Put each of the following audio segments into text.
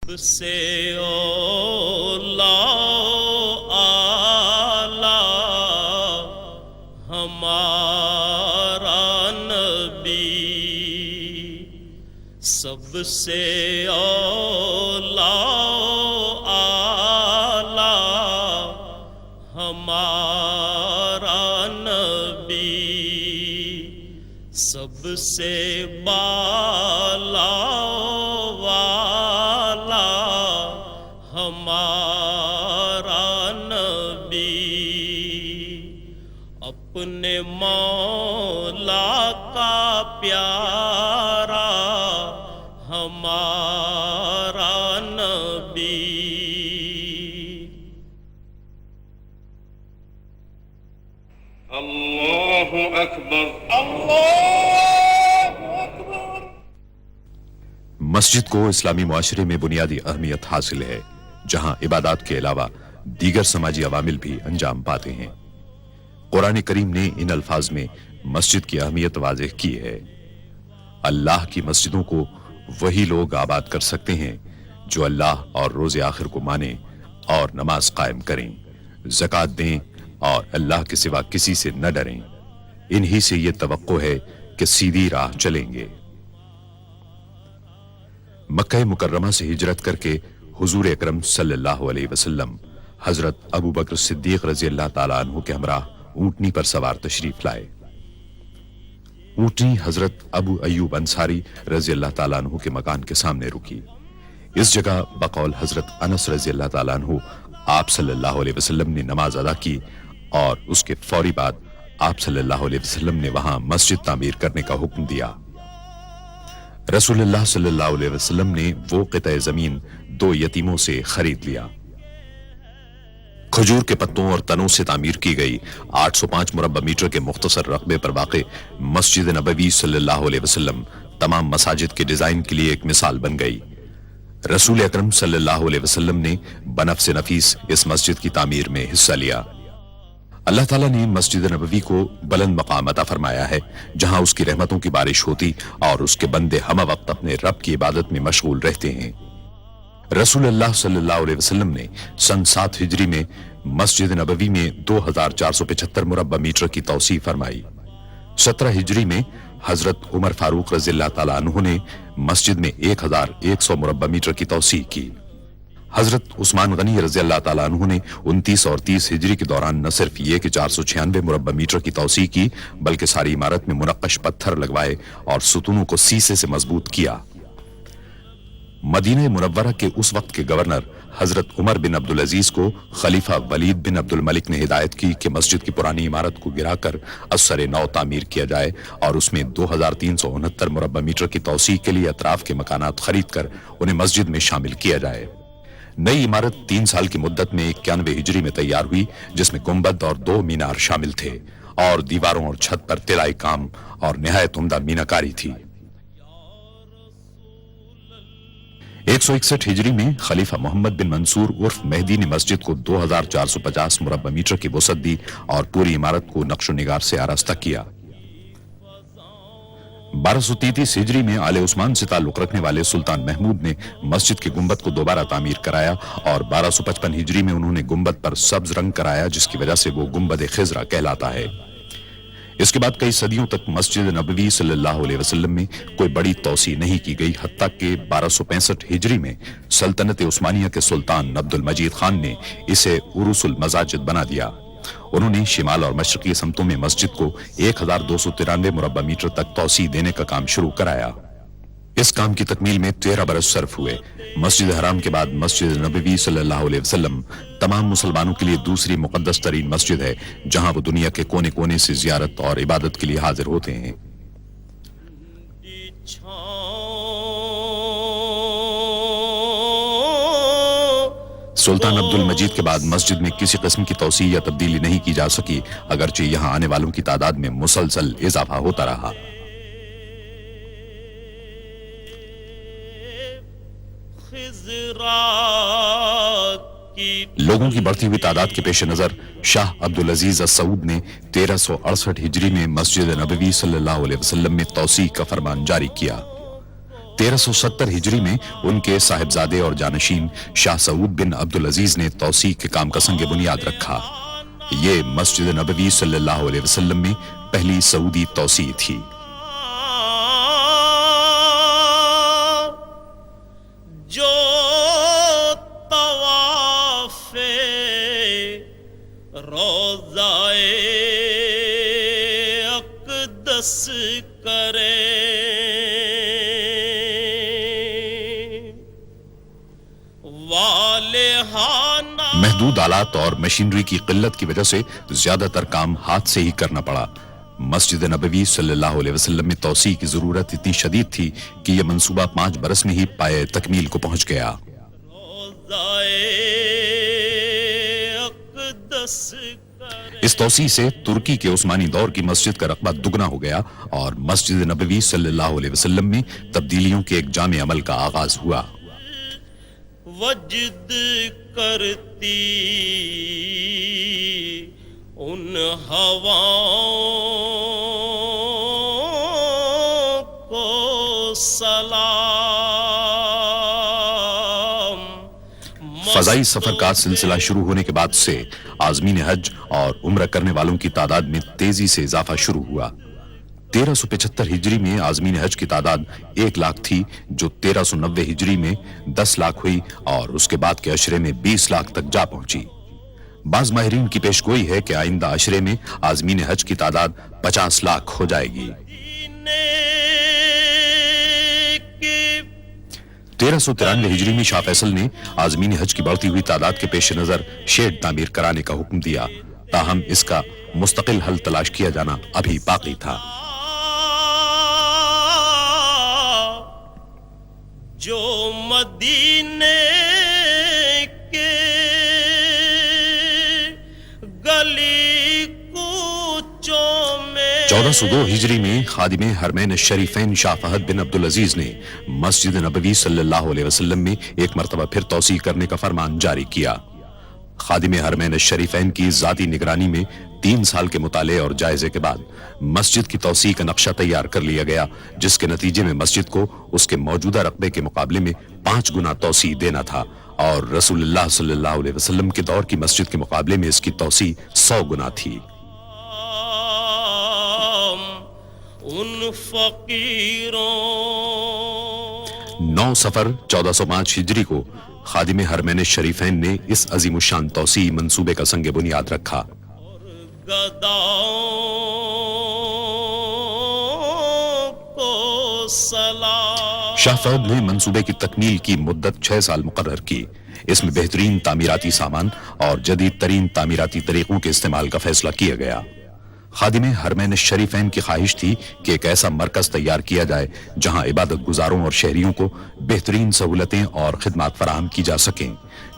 سب سے اولا اعلی ہمارا نبی، سب سے اولا اعلی ہمارا نبی، سب سے بالا والا ہمارا نبی، اپنے مولا کا پیارا ہمارا نبی۔ اللہ اکبر، مسجد کو اسلامی معاشرے میں بنیادی اہمیت حاصل ہے، جہاں عبادات کے علاوہ دیگر سماجی عوامل بھی انجام پاتے ہیں۔ قرآن کریم نے ان الفاظ میں مسجد کی اہمیت واضح کی ہے۔ اللہ کی مسجدوں کو وہی لوگ آباد کر سکتے ہیں جو اللہ اور روز آخر کو مانیں اور نماز قائم کریں، زکوٰۃ دیں اور اللہ کے سوا کسی سے نہ ڈریں۔ انہی سے یہ توقع ہے کہ سیدھی راہ چلیں گے۔ مکہ مکرمہ سے ہجرت کر کے حضور اکرم صلی اللہ علیہ وسلم حضرت ابو بکر صدیق رضی اللہ تعالیٰ عنہ کے ہمراہ اونٹنی پر سوار تشریف لائے۔ اونٹنی حضرت ابو ایوب انصاری رضی اللہ تعالیٰ عنہ کے مکان کے سامنے رکی۔ اس جگہ بقول حضرت انس رضی اللہ تعالیٰ عنہ آپ صلی اللہ علیہ وسلم نے نماز ادا کی اور اس کے فوری بعد آپ صلی اللہ علیہ وسلم نے وہاں مسجد تعمیر کرنے کا حکم دیا۔ رسول اللہ صلی اللہ علیہ وسلم نے وہ قطع زمین 2 یتیموں سے خرید لیا۔ کھجور کے پتوں اور تنوں سے تعمیر کی گئی 805 مربع میٹر کے مختصر رقبے پر واقع مسجد نبوی صلی اللہ علیہ وسلم تمام مساجد کے ڈیزائن کے لیے ایک مثال بن گئی۔ رسول اکرم صلی اللہ علیہ وسلم نے بنفس نفیس اس مسجد کی تعمیر میں حصہ لیا۔ اللہ تعالیٰ نے مسجد نبوی کو بلند مقام عطا فرمایا ہے، جہاں اس کی رحمتوں کی بارش ہوتی اور اس کے بندے ہمہ وقت اپنے رب کی عبادت میں مشغول رہتے ہیں۔ رسول اللہ صلی اللہ علیہ وسلم نے سن 7 ہجری میں مسجد نبوی میں 2475 مربع میٹر کی توسیع فرمائی۔ 17 ہجری میں حضرت عمر فاروق رضی اللہ تعالیٰ عنہ نے مسجد میں 1100 مربع میٹر کی توسیع کی۔ حضرت عثمان غنی رضی اللہ تعالیٰ عنہ نے 29 اور 30 ہجری کے دوران نہ صرف یہ کہ 496 مربع میٹر کی توسیع کی، بلکہ ساری عمارت میں منقش پتھر لگوائے اور ستونوں کو سیسے سے مضبوط کیا۔ مدینہ منورہ کے اس وقت کے گورنر حضرت عمر بن عبدالعزیز کو خلیفہ ولید بن عبد الملک نے ہدایت کی کہ مسجد کی پرانی عمارت کو گرا کر ازسر نو تعمیر کیا جائے اور اس میں 2369 مربع میٹر کی توسیع کے لیے اطراف کے مکانات خرید کر انہیں مسجد میں شامل کیا جائے۔ نئی عمارت 3 سال کی مدت میں 91 ہجری میں تیار ہوئی، جس میں گنبد اور 2 مینار شامل تھے اور دیواروں اور چھت پر طلائی کام اور نہایت عمدہ میناکاری تھی۔ 161 ہجری میں خلیفہ محمد بن منصور عرف مہدی نے مسجد کو 2450 مربع میٹر کی وسعت دی اور پوری عمارت کو نقش و نگار سے آراستہ کیا۔ 1233 ہجری میں آل عثمان سے تعلق رکھنے والے سلطان محمود نے مسجد کے گنبد کو دوبارہ تعمیر کرایا اور 1255 ہجری میں انہوں نے گنبد پر سبز رنگ کرایا، جس کی وجہ سے وہ گنبد خضرا کہلاتا ہے۔ اس کے بعد کئی صدیوں تک مسجد نبوی صلی اللہ علیہ وسلم میں کوئی بڑی توسیع نہیں کی گئی، حتیٰ کہ 1265 ہجری میں سلطنت عثمانیہ کے سلطان عبد المجید خان نے اسے عروس المساجد بنا دیا۔ انہوں نے شمال اور مشرقی سمتوں میں مسجد کو 1293 مربع میٹر تک توسیع دینے کا کام شروع کرایا۔ اس کام کی تکمیل میں 13 برس صرف ہوئے۔ مسجد حرام کے بعد مسجد نبوی صلی اللہ علیہ وسلم تمام مسلمانوں کے لیے دوسری مقدس ترین مسجد ہے، جہاں وہ دنیا کے کونے کونے سے زیارت اور عبادت کے لیے حاضر ہوتے ہیں۔ سلطان عبد المجید کے بعد مسجد میں کسی قسم کی توسیع یا تبدیلی نہیں کی جا سکی، اگرچہ یہاں آنے والوں کی تعداد میں مسلسل اضافہ ہوتا رہا۔ لوگوں کی بڑھتی ہوئی تعداد کے پیش نظر شاہ عبدالعزیز السعود نے 1368 ہجری میں مسجد نبوی صلی اللہ علیہ وسلم میں توسیع کا فرمان جاری کیا۔ 1370 हिजरी में उनके साहिबजादे और जानशीन शाह सऊद बिन अब्दुल अजीज ने तौसी के काम का संग बुनियाद रखा। ये मस्जिद नबवी सल्लल्लाहु अलैहि वसल्लम में पहली सऊदी तौसी थी। जो तवाफे रोज़ाए अक़दस करे, महदूद आलात और मशीनरी की किल्लत की वजह से ज्यादातर काम हाथ से ही करना पड़ा। मस्जिद नबवी सल्लल्लाहु अलैहि वसल्लम में तौसी की जरूरत इतनी शदीद थी कि यह मंसूबा 5 बरस में ही पाए तकमील को पहुंच गया। इस तौसी से तुर्की के उस्मानी दौर की मस्जिद का रकबा दुगना हो गया और मस्जिद नबवी सल्लल्लाहु अलैहि वसल्लम में तब्दीलियों के एक जामे अमल का आगाज हुआ। वजद करती उन हवाओं को सलाम। फजाई सफर का सिलसिला शुरू होने के बाद से आज़मीन हज और उम्र करने वालों की तादाद में तेजी से इजाफा शुरू हुआ। 1375 हिजरी में आज़मीन हज की तादाद 1 लाख थी, जो 1390 हिजरी में 10 लाख हुई और उसके बाद के अशरे में 20 लाख तक जा पहुंची। बाज माहिरीन की पेशगोई है कि आइंदा अशरे में आज़मीन हज की तादाद 50 लाख हो जाएगी। 1393 हिजरी में शाह फैसल ने आज़मीन हज की बढ़ती हुई तादाद के पेश नजर शेड तामीर कराने का हुक्म दिया, ताहम इसका मुस्तकिल हल तलाश किया जाना अभी बाकी था। जो मदीने के गली कूचों में 1402 हिजरी में खादिमे हरमैन शरीफैन शाह फहद बिन अब्दुल अजीज ने मस्जिद नबवी सल्लल्लाहु अलैहि वसल्लम में एक मरतबा फिर तौसी करने का फरमान जारी किया। खादिमे हरमैन शरीफैन की जाती निगरानी में 3 साल के मुताले और जायजे के बाद मस्जिद की तौसी का नक्शा तैयार कर लिया गया, जिसके नतीजे में मस्जिद को उसके मौजूदा रकबे के मुकाबले में 5 गुना तौसी देना था और रसूलुल्लाह सल्लल्लाहु अलैहि वसल्लम के दौर की मस्जिद के मुकाबले में इसकी तौसी 100 गुना थी। उन फकीरों 9 सफर 1405 हिजरी को खादिमे हरमैन शरीफैन ने इस अजीमुशान तौसी मंसूबे का संग बुनियाद रखा। गदाओं को सलाम। शाह फहद ने मंसूबे की तकमील की मुद्दत 6 साल मुकर्रर की। इसमें बेहतरीन तामीराती सामान और जदीद तरीन तामीराती तरीकों के इस्तेमाल का फैसला किया गया। खादिमे हरमैन शरीफैन की ख्वाहिश थी कि एक ऐसा मरकज तैयार किया जाए जहां इबादत गुजारों और शहरियों को बेहतरीन सहूलतें और खिदमात फराहम की जा सकें।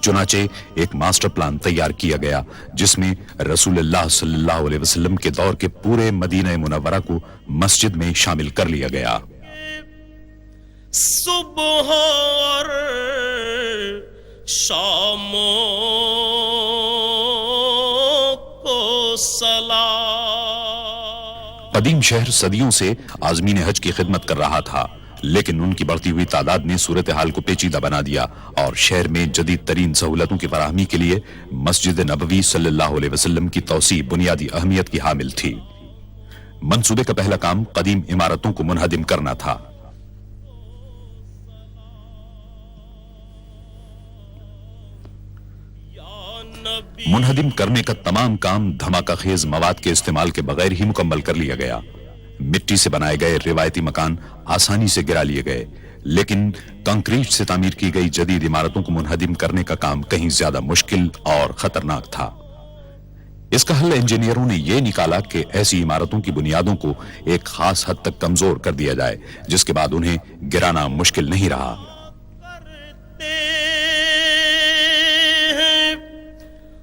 चुनाचे एक मास्टर प्लान तैयार किया गया जिसमें रसूलुल्लाह सल्लल्लाहु अलैहि वसल्लम के दौर के पूरे मदीना मुनव्वरा को मस्जिद में शामिल कर लिया गया। सुबह और शामों को सलाम। कदीम शहर सदियों से आज़मीन हज की खिदमत कर रहा था, लेकिन उनकी बढ़ती हुई तादाद ने सूरत हाल को पेचीदा बना दिया और शहर में जदीद तरीन सहूलतों की फराहमी के लिए मस्जिद नबवी सल्लल्लाहु अलैहि वसल्लम की तौसी बुनियादी अहमियत की हामिल थी। मंसूबे का पहला काम कदीम इमारतों को मुनहदिम करना था। मुनहदिम करने का तमाम काम धमाका खेज मवाद के इस्तेमाल के बगैर ही मुकम्मल कर लिया गया। मिट्टी से बनाए गए रिवायती मकान आसानी से गिरा लिए गए, लेकिन कंक्रीट से तामीर की गई जदीद इमारतों को मुनहदिम करने का काम कहीं ज्यादा मुश्किल और खतरनाक था। इसका हल इंजीनियरों ने यह निकाला कि ऐसी इमारतों की बुनियादों को एक खास हद तक कमजोर कर दिया जाए, जिसके बाद उन्हें गिराना मुश्किल नहीं रहा।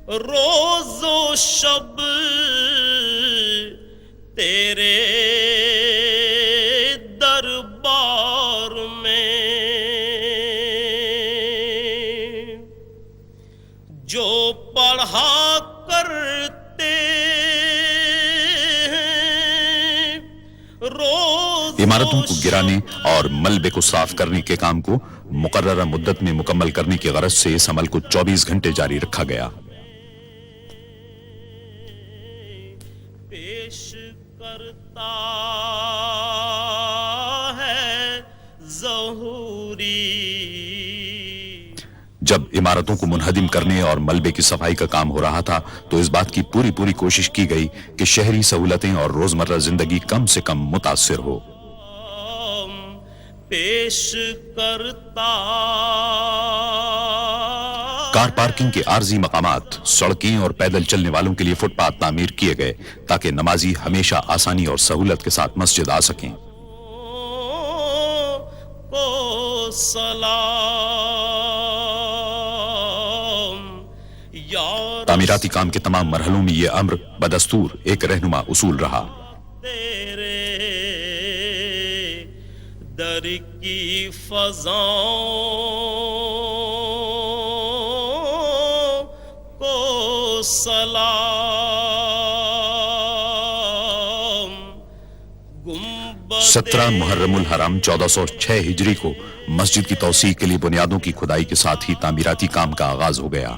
रोज़ो शब तेरे दरबार में जो पढ़ा करते रोज़ इमारतों को गिराने और मलबे को साफ करने के काम को मुकर्ररा मुद्दत में मुकम्मल करने की गरज से इस अमल को 24 घंटे जारी रखा गया। पेश करता है ज़हूरी। जब इमारतों को मुनहदिम करने और मलबे की सफाई का काम हो रहा था तो इस बात की पूरी कोशिश की गई कि शहरी सहूलतें और रोजमर्रा जिंदगी कम से कम मुतासिर हो। पेश करता कार पार्किंग के आर्जी मकामात, सड़कें और पैदल चलने वालों के लिए फुटपाथ तामीर किए गए ताकि नमाजी हमेशा आसानी और सहूलत के साथ मस्जिद आ सकें। को सलाम या तामीराती काम के तमाम मरहलों में यह अम्र बदस्तूर एक रहनुमा उसूल रहा। तेरे दर की फज़ाओं को सलाम। 17 मुहर्रमुल हराम 1406 हिजरी को मस्जिद की तौसीह के लिए बुनियादों की खुदाई के साथ ही तामीराती काम का आगाज हो गया।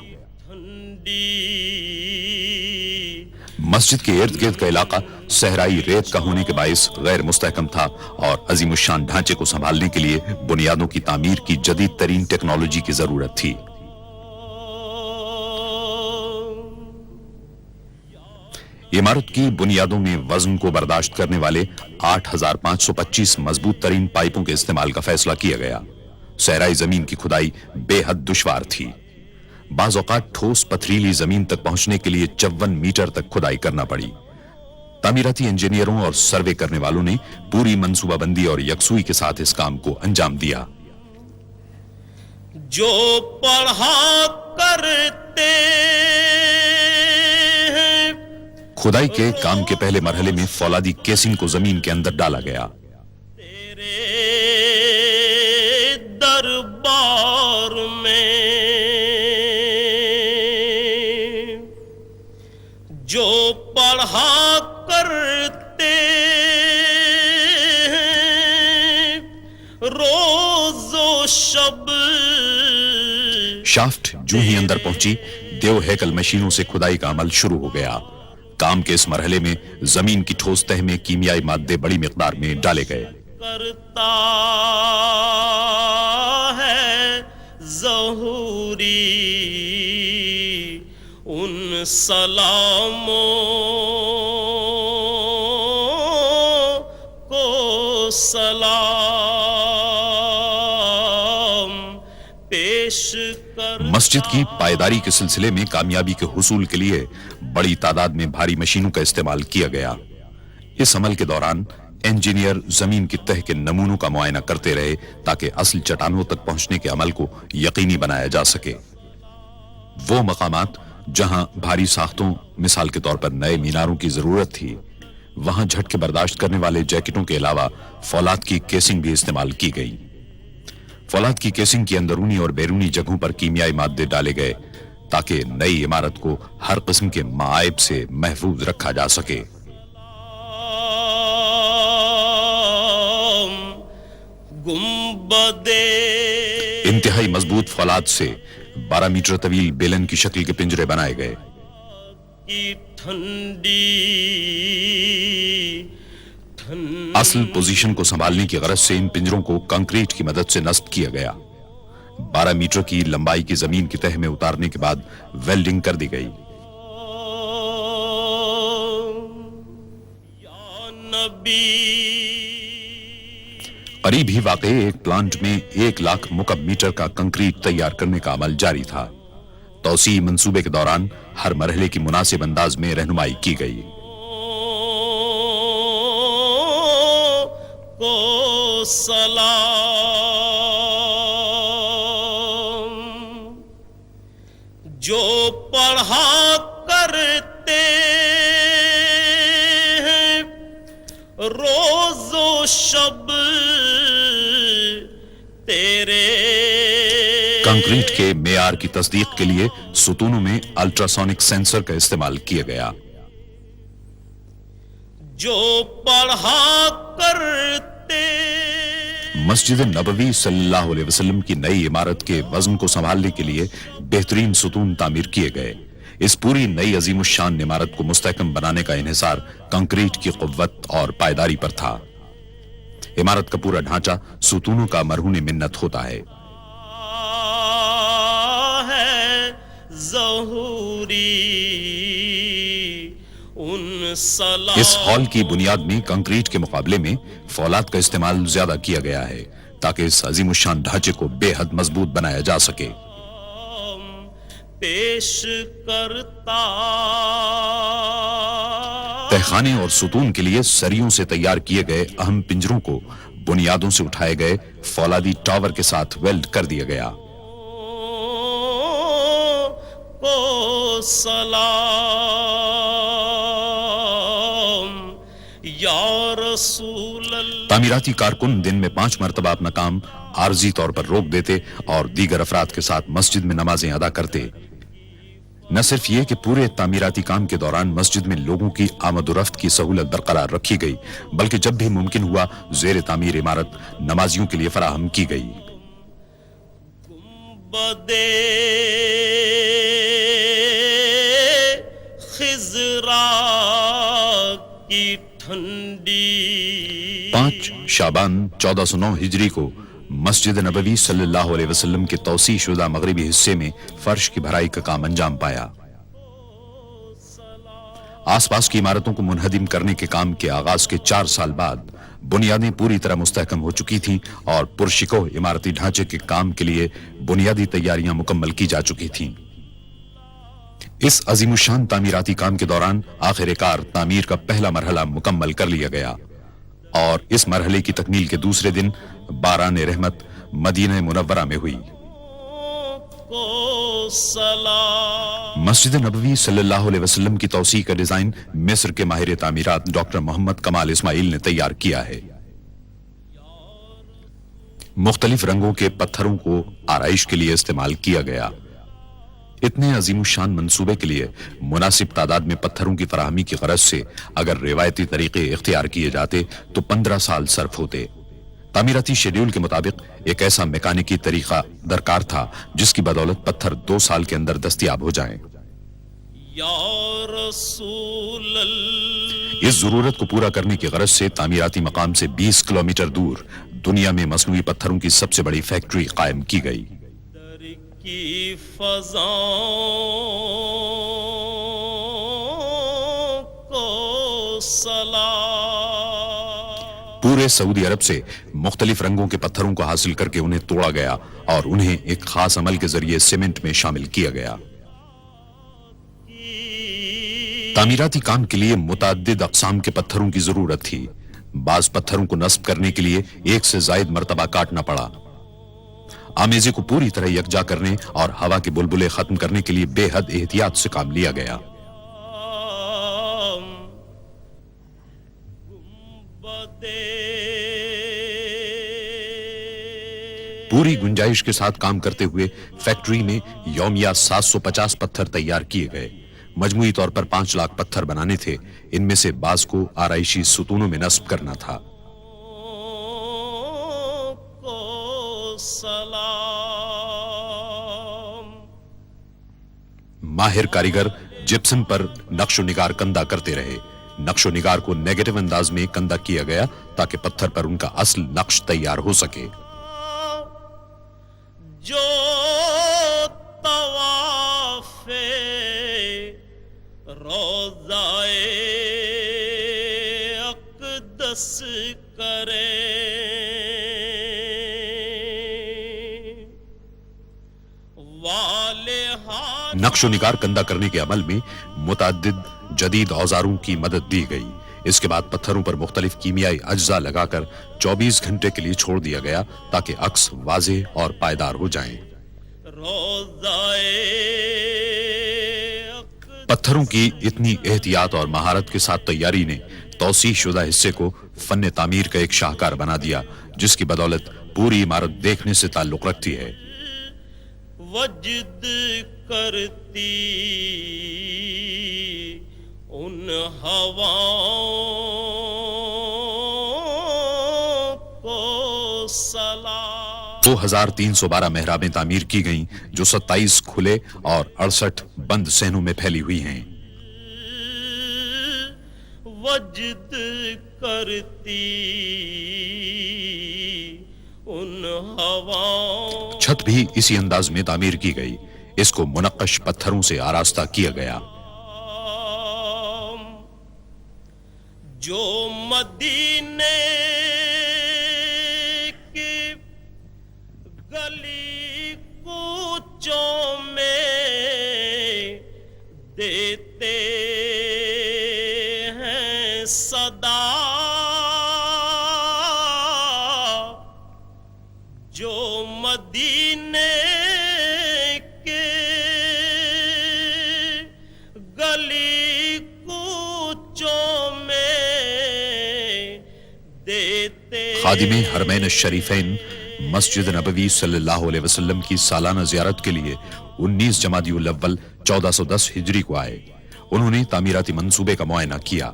मस्जिद के इर्द गिर्द का इलाका सहराई रेत का होने के बायस गैर मुस्तहकम था और अजीमुशान ढांचे को संभालने के लिए बुनियादों की तामीर की जदीद तरीन टेक्नोलॉजी की जरूरत थी। इमारत की बुनियादों में वजन को बर्दाश्त करने वाले 8525 मजबूत तरीन पाइपों के इस्तेमाल का फैसला किया गया। सहराई जमीन की खुदाई बेहद दुश्वार थी। बाज़ औक़ात ठोस पथरीली जमीन तक पहुंचने के लिए 54 मीटर तक खुदाई करना पड़ी। तामीराती इंजीनियरों और सर्वे करने वालों ने पूरी मंसूबाबंदी और यकसुई के साथ इस काम को अंजाम दिया। जो पढ़ा करते हैं खुदाई के काम के पहले मरहले में फौलादी केसिंग को जमीन के अंदर डाला गया। तेरे दरबार में जो पढ़ा करते हैं रोज़ो शब। शाफ्ट जो ही अंदर पहुंची, देव हैकल मशीनों से खुदाई का अमल शुरू हो गया। काम के इस मरहले में जमीन की ठोस तह में कीमियाई मादे बड़ी मिकदार में डाले गए। करता है ज़हूरी उन सलामों को सलाम पेश कर। मस्जिद की पायदारी के सिलसिले में कामयाबी के हुसूल के लिए बड़ी तादाद में भारी मशीनों का इस्तेमाल किया गया। इस अमल के दौरान इंजीनियर जमीन की तह के नमूनों का मुआयना करते रहे ताकि असल चट्टानों तक पहुंचने के अमल को यकीनी बनाया जा सके। वो मकामात जहां भारी साख्तों, मिसाल के तौर पर नए मीनारों की जरूरत थी, वहां झटके बर्दाश्त करने वाले जैकेटों के अलावा फौलाद की केसिंग भी इस्तेमाल की गई। फौलाद की केसिंग की अंदरूनी और बैरूनी जगहों पर कीमियाई मादे डाले गए ताकि नई इमारत को हर किस्म के मायब से महफूज रखा जा सके। इंतहाई मजबूत फौलाद से 12 मीटर तवील बेलन की शक्ल के पिंजरे बनाए गए। असल पोजीशन को संभालने की गरज से इन पिंजरों को कंक्रीट की मदद से नस्ब किया गया। 12 मीटर की लंबाई की जमीन की तह में उतारने के बाद वेल्डिंग कर दी गई। करीब ही वाक़ई एक प्लांट में 1 लाख मुकब मीटर का कंक्रीट तैयार करने का अमल जारी था। तौसी मंसूबे के दौरान हर मरहले की मुनासिब अंदाज में रहनुमाई की गई। को सलाम जो पढ़ा करते हैं रोज़ो शब तेरे। कंक्रीट के मेयार की तस्दीक के लिए सुतूनों में अल्ट्रासोनिक सेंसर का इस्तेमाल किया गया। जो पढ़ा करते مسجد نبوی صلی اللہ علیہ وسلم کی نئی عمارت کے وزن کو سنبھالنے کے لیے بہترین ستون تعمیر کیے گئے. اس پوری نئی عظیم الشان عمارت کو مستحکم بنانے کا انحصار کنکریٹ کی قوت اور پائیداری پر تھا. عمارت کا پورا ڈھانچہ ستونوں کا مرہون منت ہوتا ہے. اس ہال کی بنیاد میں کنکریٹ کے مقابلے میں فولاد کا استعمال زیادہ کیا گیا ہے تاکہ اس عظیم الشان ڈھانچے کو بے حد مضبوط بنایا جا سکے. پیش کرتا تہخانے اور ستون کے لیے سریوں سے تیار کیے گئے اہم پنجروں کو بنیادوں سے اٹھائے گئے فولادی ٹاور کے ساتھ ویلڈ کر دیا گیا. کو سلام یا رسول اللہ. تعمیراتی کارکن دن میں 5 مرتبہ اپنا کام عارضی طور پر روک دیتے اور دیگر افراد کے ساتھ مسجد میں نمازیں ادا کرتے. نہ صرف یہ کہ پورے تعمیراتی کام کے دوران مسجد میں لوگوں کی آمد و رفت کی سہولت برقرار رکھی گئی بلکہ جب بھی ممکن ہوا زیر تعمیر عمارت نمازیوں کے لیے فراہم کی گئی. بدے خضرا کی ٹھنڈی 5 شعبان 1409 ہجری کو مسجد نبوی صلی اللہ علیہ وسلم کے توسیع شدہ مغربی حصے میں فرش کی بھرائی کا کام انجام پایا. آس پاس کی عمارتوں کو منہدم کرنے کے کام کے آغاز کے 4 سال بعد بنیادیں پوری طرح مستحکم ہو چکی تھیں اور پرشکوہ عمارتی ڈھانچے کے کام کے لیے بنیادی تیاریاں مکمل کی جا چکی تھیں. اس عظیم الشان تعمیراتی کام کے دوران آخر کار تعمیر کا پہلا مرحلہ مکمل کر لیا گیا اور اس مرحلے کی تکمیل کے دوسرے دن باران رحمت مدینہ منورہ میں ہوئی. مسجد نبوی صلی اللہ علیہ وسلم کی توسیع کا ڈیزائن مصر کے ماہر تعمیرات ڈاکٹر محمد کمال اسماعیل نے تیار کیا ہے. مختلف رنگوں کے پتھروں کو آرائش کے لیے استعمال کیا گیا. اتنے عظیم الشان منصوبے کے لیے مناسب تعداد میں پتھروں کی فراہمی کی غرض سے اگر روایتی طریقے اختیار کیے جاتے تو 15 سال صرف ہوتے. تعمیراتی شیڈیول کے مطابق ایک ایسا میکانیکی طریقہ درکار تھا جس کی بدولت پتھر 2 سال کے اندر دستیاب ہو جائیں. یا رسول اللہ. اس ضرورت کو پورا کرنے کی غرض سے تعمیراتی مقام سے 20 کلومیٹر دور دنیا میں مصنوعی پتھروں کی سب سے بڑی فیکٹری قائم کی گئی. کی فضاؤں کو سلام. پورے سعودی عرب سے مختلف رنگوں کے پتھروں کو حاصل کر کے انہیں توڑا گیا اور انہیں ایک خاص عمل کے ذریعے سیمنٹ میں شامل کیا گیا. تعمیراتی کام کے لیے متعدد اقسام کے پتھروں کی ضرورت تھی. بعض پتھروں کو نصب کرنے کے لیے 1 سے زائد مرتبہ کاٹنا پڑا. آمیزے کو پوری طرح یکجا کرنے اور ہوا کے بلبلے ختم کرنے کے لیے بے حد احتیاط سے کام لیا گیا. پوری گنجائش کے ساتھ کام کرتے ہوئے فیکٹری میں یومیہ 750 پتھر تیار کیے گئے. مجموعی طور پر 5 لاکھ پتھر بنانے تھے. ان میں سے بعض کو آرائشی ستونوں میں نصب کرنا تھا. ماہر کاریگر جپسم پر نقش و نگار کندہ کرتے رہے. نقش و نگار کو نیگیٹو انداز میں کندہ کیا گیا تاکہ پتھر پر ان کا اصل نقش تیار ہو سکے. جو طواف روضائے اقدس کرے نقش و نگار کندہ کرنے کے عمل میں متعدد جدید اوزاروں کی مدد دی گئی. اس کے بعد پتھروں پر مختلف کیمیائی اجزاء لگا کر 24 گھنٹے کے لیے چھوڑ دیا گیا تاکہ عکس واضح اور پائیدار ہو جائیں. پتھروں کی اتنی احتیاط اور مہارت کے ساتھ تیاری نے توسیع شدہ حصے کو فن تعمیر کا ایک شاہکار بنا دیا جس کی بدولت پوری عمارت دیکھنے سے تعلق رکھتی ہے. وجد کرتی ان ہواؤں 2312 महराबें तामीर की गईं जो 27 खुले और 68 बंद सहनों में फैली हुई हैं। वजद करती उन हवाओं छत भी इसी अंदाज में तामीर की गई। इसको मुनक्कश पत्थरों से आरास्ता किया गया। जो मदीने की गली कूचों में देते हैं सदा, जो मदीने के गली कूचों में देते खादिमे हरमैन शरीफैन मस्जिद नबवी सल्लल्लाहु अलैहि वसल्लम की सालाना जियारत के लिए 19 जमादियुल अव्वल 1410 हिजरी को आए। उन्होंने तामीराती मंसूबे का मुआयना किया।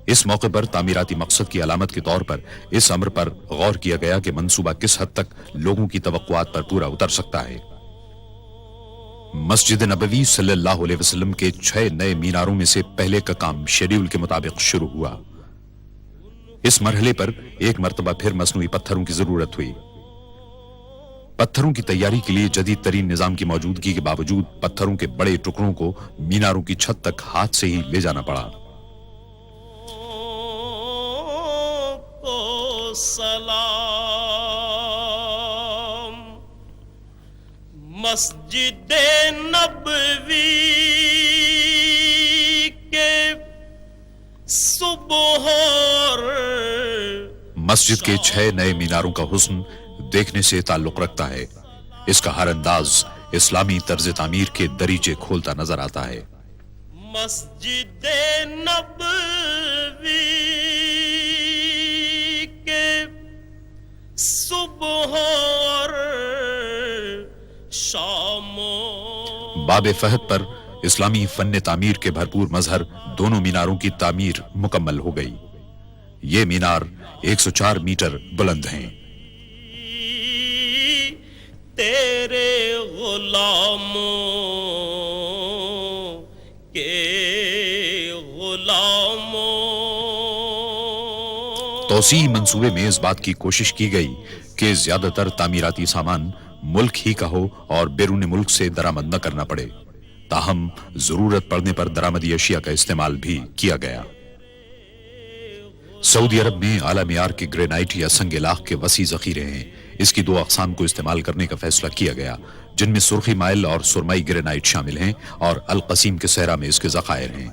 इस मौके पर तामीराती मकसद की अलामत के तौर पर इस अम्र पर गौर किया गया कि मंसूबा किस हद तक लोगों की तवक्कुआत पर पूरा उतर सकता है। मस्जिद नबवी सल्लल्लाहु अलैहि वसल्लम के 6 नए मीनारों में से पहले का काम शेड्यूल के मुताबिक शुरू हुआ। इस मरहले पर एक मर्तबा फिर मसनूई पत्थरों की जरूरत हुई। पत्थरों की तैयारी के लिए जदीद तरीन निजाम की मौजूदगी के बावजूद पत्थरों के बड़े टुकड़ों को मीनारों की छत तक हाथ से ही ले जाना पड़ा। सलाम मस्जिद नबवी के सुबह मस्जिद के 6 नए मीनारों का हुस्न देखने से ताल्लुक रखता है। इसका हर अंदाज इस्लामी तर्ज तामीर के दरीचे खोलता नजर आता है। मस्जिद नबवी के सुबह और शामों बाब फहद पर इस्लामी फन्ने तामीर के भरपूर मजहर दोनों मीनारों की तामीर मुकम्मल हो गई। ये मीनार 104 मीटर बुलंद हैं। तेरे गुलामों के गुलामों तौसी मंसूबे में इस बात की कोशिश की गई कि ज्यादातर तामीराती सामान मुल्क ही का हो और बैरून मुल्क से दरामद न करना पड़े। ताहम जरूरत पड़ने पर दरामदी अशिया का इस्तेमाल भी किया गया। सऊदी अरब में आला मियार के ग्रेनाइट या संग लाख के वसी जखीरे हैं। इसकी 2 अक़साम को इस्तेमाल करने का फैसला किया गया, जिनमें सुर्खी माइल और सुरमई ग्रेनाइट शामिल हैं और अल कसीम के सहरा में इसके ज़खायर हैं।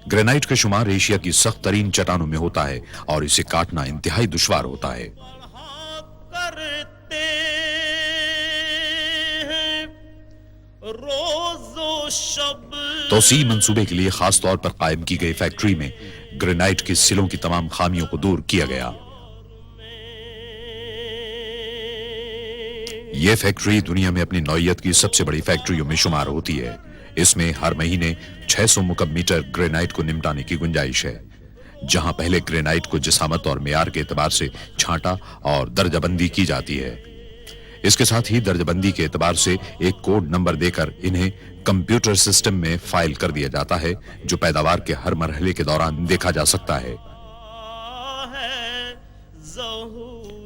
ग्रेनाइट का शुमार एशिया की सख्त तरीन चट्टानों में होता है और इसे काटना इंतहाई दुश्वार होता है। करते हैं रोज़ो शब तौसी मंसूबे के लिए खास तौर पर कायम की गई फैक्ट्री में ग्रेनाइट के सिलों की तमाम खामियों को दूर किया गया। यह फैक्ट्री दुनिया में अपनी नौइयत की सबसे बड़ी फैक्ट्रियों में शुमार होती है। इसमें हर महीने 600 मुकब मीटर ग्रेनाइट को निमटाने की गुंजाइश है। जहां पहले ग्रेनाइट को जिसामत और मेयार के एतबार से छांटा और दर्जाबंदी की जाती है। इसके साथ ही दर्जाबंदी के एतबार से एक कोड नंबर देकर इन्हें कंप्यूटर सिस्टम में फाइल कर दिया जाता है, जो पैदावार के हर मरहले के दौरान देखा जा सकता है।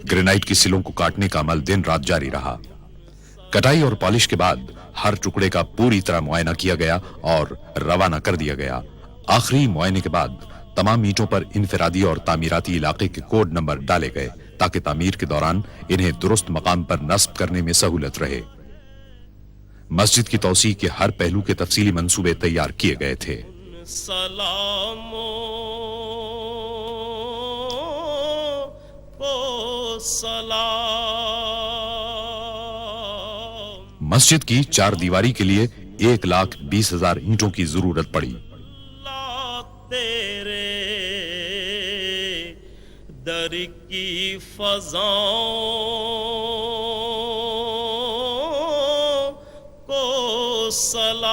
ग्रेनाइट की सिलों को काटने का अमल दिन रात जारी रहा। कटाई और पॉलिश के बाद हर टुकड़े का पूरी तरह मुआयना किया गया और रवाना कर दिया गया। आखिरी मुआयने के बाद तमाम ईंटों पर इनफरादी और तामीराती इलाके के कोड नंबर डाले गए ताकि तामीर के दौरान इन्हें दुरुस्त मकाम पर नस्ब करने में सहूलत रहे। मस्जिद की तौसी के हर पहलू के तफसीली मंसूबे तैयार किए गए थे। सलामों को सलाम। मस्जिद की 4 दीवारी के लिए 1,20,000 ईंटों की जरूरत पड़ी। तेरे दर की फज़ाओं को सलाम।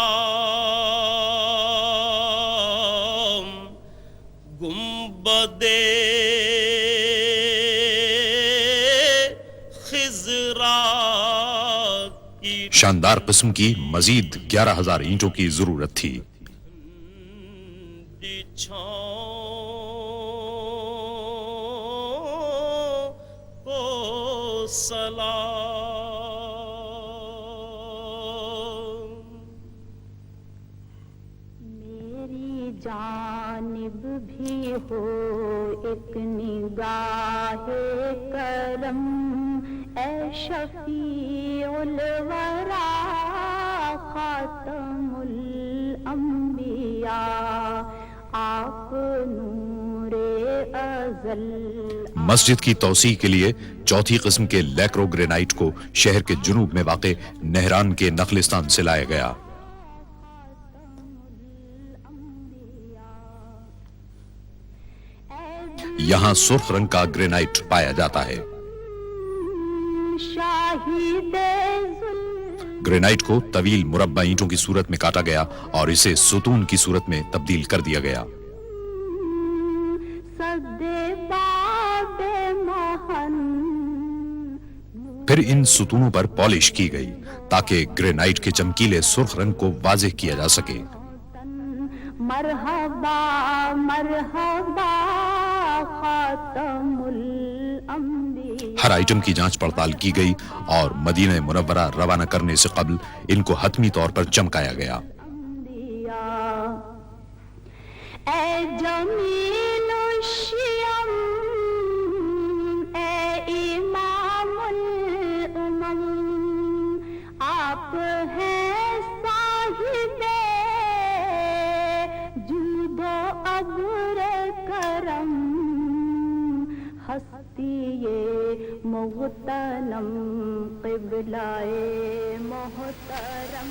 गुंबदे شاندار قسم کی مزید 11,000 اینٹوں کی ضرورت تھی۔ کو سلام میری جانب بھی ہو ایک نگاہ کرم اے شفیع الورا خاتم الانبیاء آپ نور ازل۔ مسجد کی توسیع کے لیے چوتھی قسم کے لیکرو گرینائٹ کو شہر کے جنوب میں واقع نہران کے نخلستان سے لایا گیا۔ یہاں سرخ رنگ کا گرینائٹ پایا جاتا ہے۔ گرینائٹ کو طویل مربع اینٹوں کی صورت میں کاٹا گیا اور اسے ستون کی صورت میں تبدیل کر دیا گیا۔ پھر ان ستونوں پر پالش کی گئی تاکہ گرینائٹ کے چمکیلے سرخ رنگ کو واضح کیا جا سکے۔ مرحبا مرحبا خاتم الانبیاء۔ ہر آئٹم کی جانچ پڑتال کی گئی اور مدینہ منورہ روانہ کرنے سے قبل ان کو حتمی طور پر چمکایا گیا۔ اے جمیل الشیم اے امام الامم آپ ہیں صاحب جود و ابر کرم ہستی محترم قبلہ محترم۔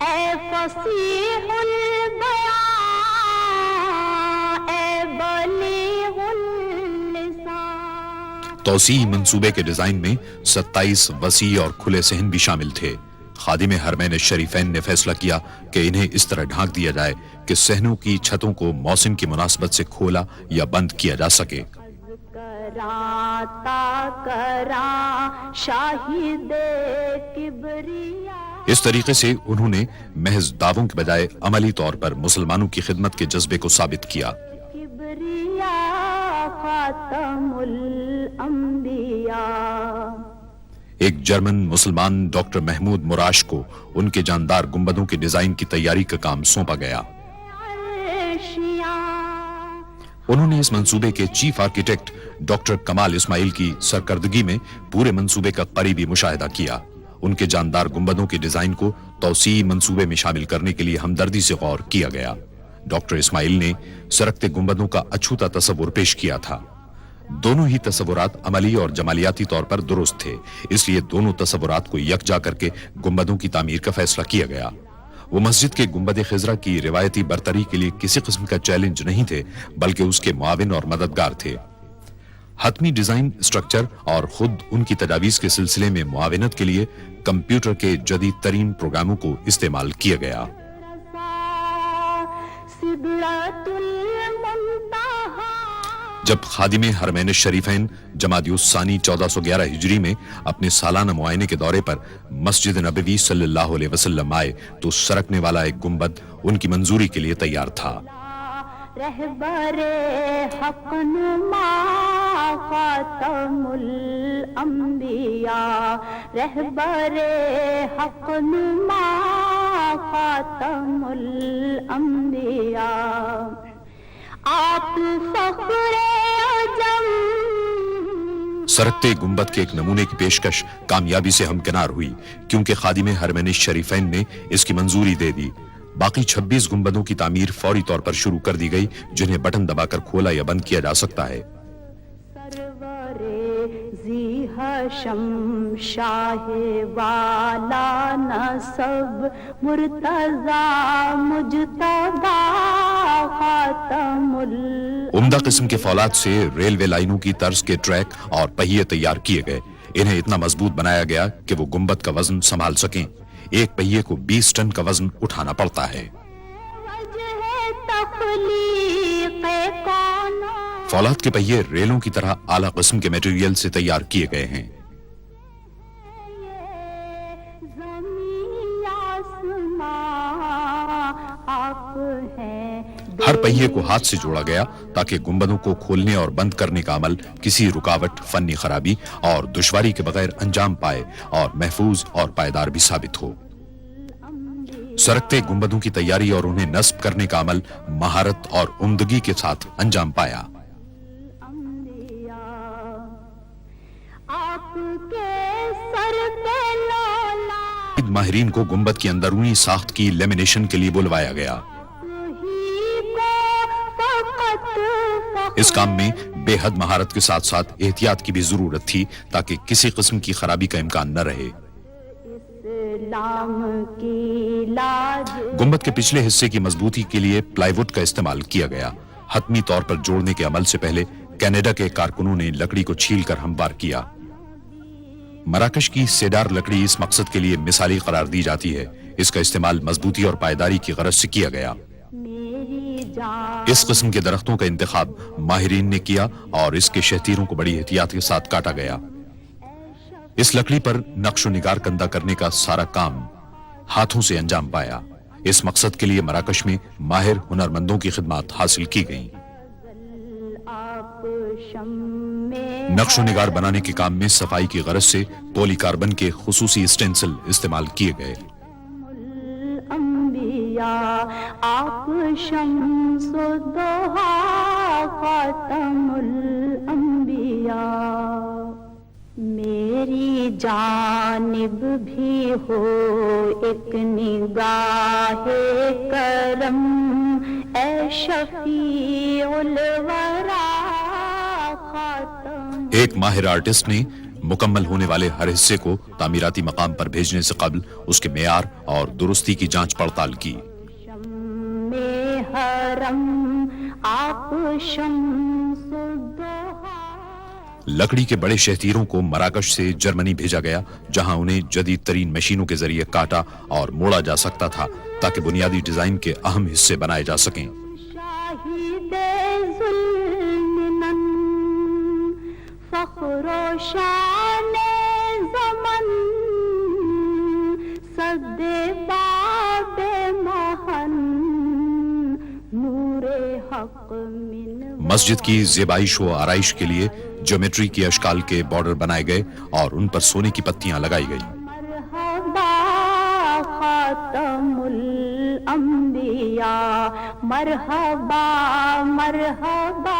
اے فصیح البیاں اے بلیغ اللسان۔ توسیع منصوبے کے ڈیزائن میں 27 وسیع اور کھلے صحن بھی شامل تھے۔ خادم حرمین الشریفین نے فیصلہ کیا کہ انہیں اس طرح ڈھانک دیا جائے کہ صحنوں کی چھتوں کو موسم کی مناسبت سے کھولا یا بند کیا جا سکے۔ اس طریقے سے انہوں نے محض دعووں کے بجائے عملی طور پر مسلمانوں کی خدمت کے جذبے کو ثابت کیا۔ خاتم الانبیاء۔ ایک جرمن مسلمان ڈاکٹر محمود مراش کو ان کے جاندار گنبدوں کے ڈیزائن کی تیاری کا کام سونپا گیا۔ انہوں نے اس منصوبے کے چیف آرکیٹیکٹ ڈاکٹر کمال اسماعیل کی سرکردگی میں پورے منصوبے کا قریبی مشاہدہ کیا۔ ان کے جاندار گنبدوں کے ڈیزائن کو توسیع منصوبے میں شامل کرنے کے لیے ہمدردی سے غور کیا گیا۔ ڈاکٹر اسماعیل نے سرکتے گنبدوں کا اچھوتا تصور پیش کیا تھا۔ دونوں ہی تصورات عملی اور جمالیاتی طور پر درست تھے، اس لیے دونوں تصورات کو یکجا کر کے گنبدوں کی تعمیر کا فیصلہ کیا گیا۔ وہ مسجد کے گنبد خضرا کی روایتی برتری کے لیے کسی قسم کا چیلنج نہیں تھے، بلکہ اس کے معاون اور مددگار تھے۔ حتمی ڈیزائن اسٹرکچر اور خود ان کی تجاویز کے سلسلے میں معاونت کے لیے کمپیوٹر کے جدید ترین پروگراموں کو استعمال کیا گیا۔ جب خادم حرمین الشریفین جمادی الثانی 1411 ہجری میں اپنے سالانہ معائنے کے دورے پر مسجد نبوی صلی اللہ علیہ وسلم آئے تو سرکنے والا ایک گنبد ان کی منظوری کے لیے تیار تھا۔ رہبر حق نما خاتم الانبیاء، رہبر حق نما خاتم الانبیاء، آپ فخر عجم۔ سرکتے گنبد کے ایک نمونے کی پیشکش کامیابی سے ہمکنار ہوئی کیونکہ خادم حرمین الشریفین نے اس کی منظوری دے دی۔ باقی 26 گنبدوں کی تعمیر فوری طور پر شروع کر دی گئی، جنہیں بٹن دبا کر کھولا یا بند کیا جا سکتا ہے۔ سرور ذی حشم شاہ والا نسب مرتضی مجتبی خاتم عمدہ قسم کے فولاد سے ریلوے لائنوں کی طرز کے ٹریک اور پہیے تیار کیے گئے۔ इन्हें इतना मजबूत बनाया गया कि वो गुंबद का वजन संभाल सकें। एक पहिए को 20 टन का वजन उठाना पड़ता है। फौलाद के पहिए रेलों की तरह आला किस्म के मटेरियल से तैयार किए गए हैं। हर पहिए को हाथ से जोड़ा गया ताकि गुंबदों को खोलने और बंद करने का अमल किसी रुकावट, फन्नी खराबी और दुश्वारी के बगैर अंजाम पाए और महफूज और पायदार भी साबित हो। सरकते गुंबदों की तैयारी और उन्हें नस्ब करने का अमल महारत और उम्दगी के साथ अंजाम पाया। माहिरीन को गुंबद की अंदरूनी साख्त की लेमिनेशन के लिए बुलवाया गया। इस काम में बेहद महारत के साथ साथ एहतियात की भी जरूरत थी ताकि किसी किस्म की खराबी का इम्कान न रहे। गुंबद के पिछले हिस्से की मजबूती के लिए प्लाईवुड का इस्तेमाल किया गया। हतमी तौर पर जोड़ने के अमल से पहले कनाडा के कारकुनों ने लकड़ी को छीलकर हमवार किया। मराकश की सेडार लकड़ी इस मकसद के लिए मिसाली करार दी जाती है। इसका इस्तेमाल मजबूती और पायदारी की गरज से किया गया। इस किस्म के दरख्तों का इंतखाब माहिरीन ने किया और इसके शहतीरों को बड़ी एहतियात के साथ काटा गया। इस लकड़ी पर नक्शो निगार कंदा करने का सारा काम हाथों से अंजाम पाया। इस मकसद के लिए मराकश में माहिर हुनरमंदों की खिदमत हासिल की गई। नक्शो निगार बनाने के काम में सफाई की गरज से पॉलीकार्बन के खुसूसी स्टेंसिल इस्तेमाल किए गए। आप शम्सुद्दोहा खातमुल अंबिया, मेरी जानिब भी हो एक निगाहे करम, ए शफीउल वरा खातम। एक माहिर आर्टिस्ट ने मुकम्मल होने वाले हर हिस्से को तामीराती मकाम पर भेजने से कबल उसके मेयार और दुरुस्ती की जांच पड़ताल की। लकड़ी के बड़े शहतीरों को मराकश से जर्मनी भेजा गया, जहां उन्हें जदीद तरीन मशीनों के जरिए काटा और मोड़ा जा सकता था ताकि बुनियादी डिजाइन के अहम हिस्से बनाए जा सकें। मस्जिद की ज़ेबाइश व आराइश के लिए ज्योमेट्री की अशकाल के बॉर्डर बनाए गए और उन पर सोने की पत्तियां लगाई गई। मरहबा मरहबा।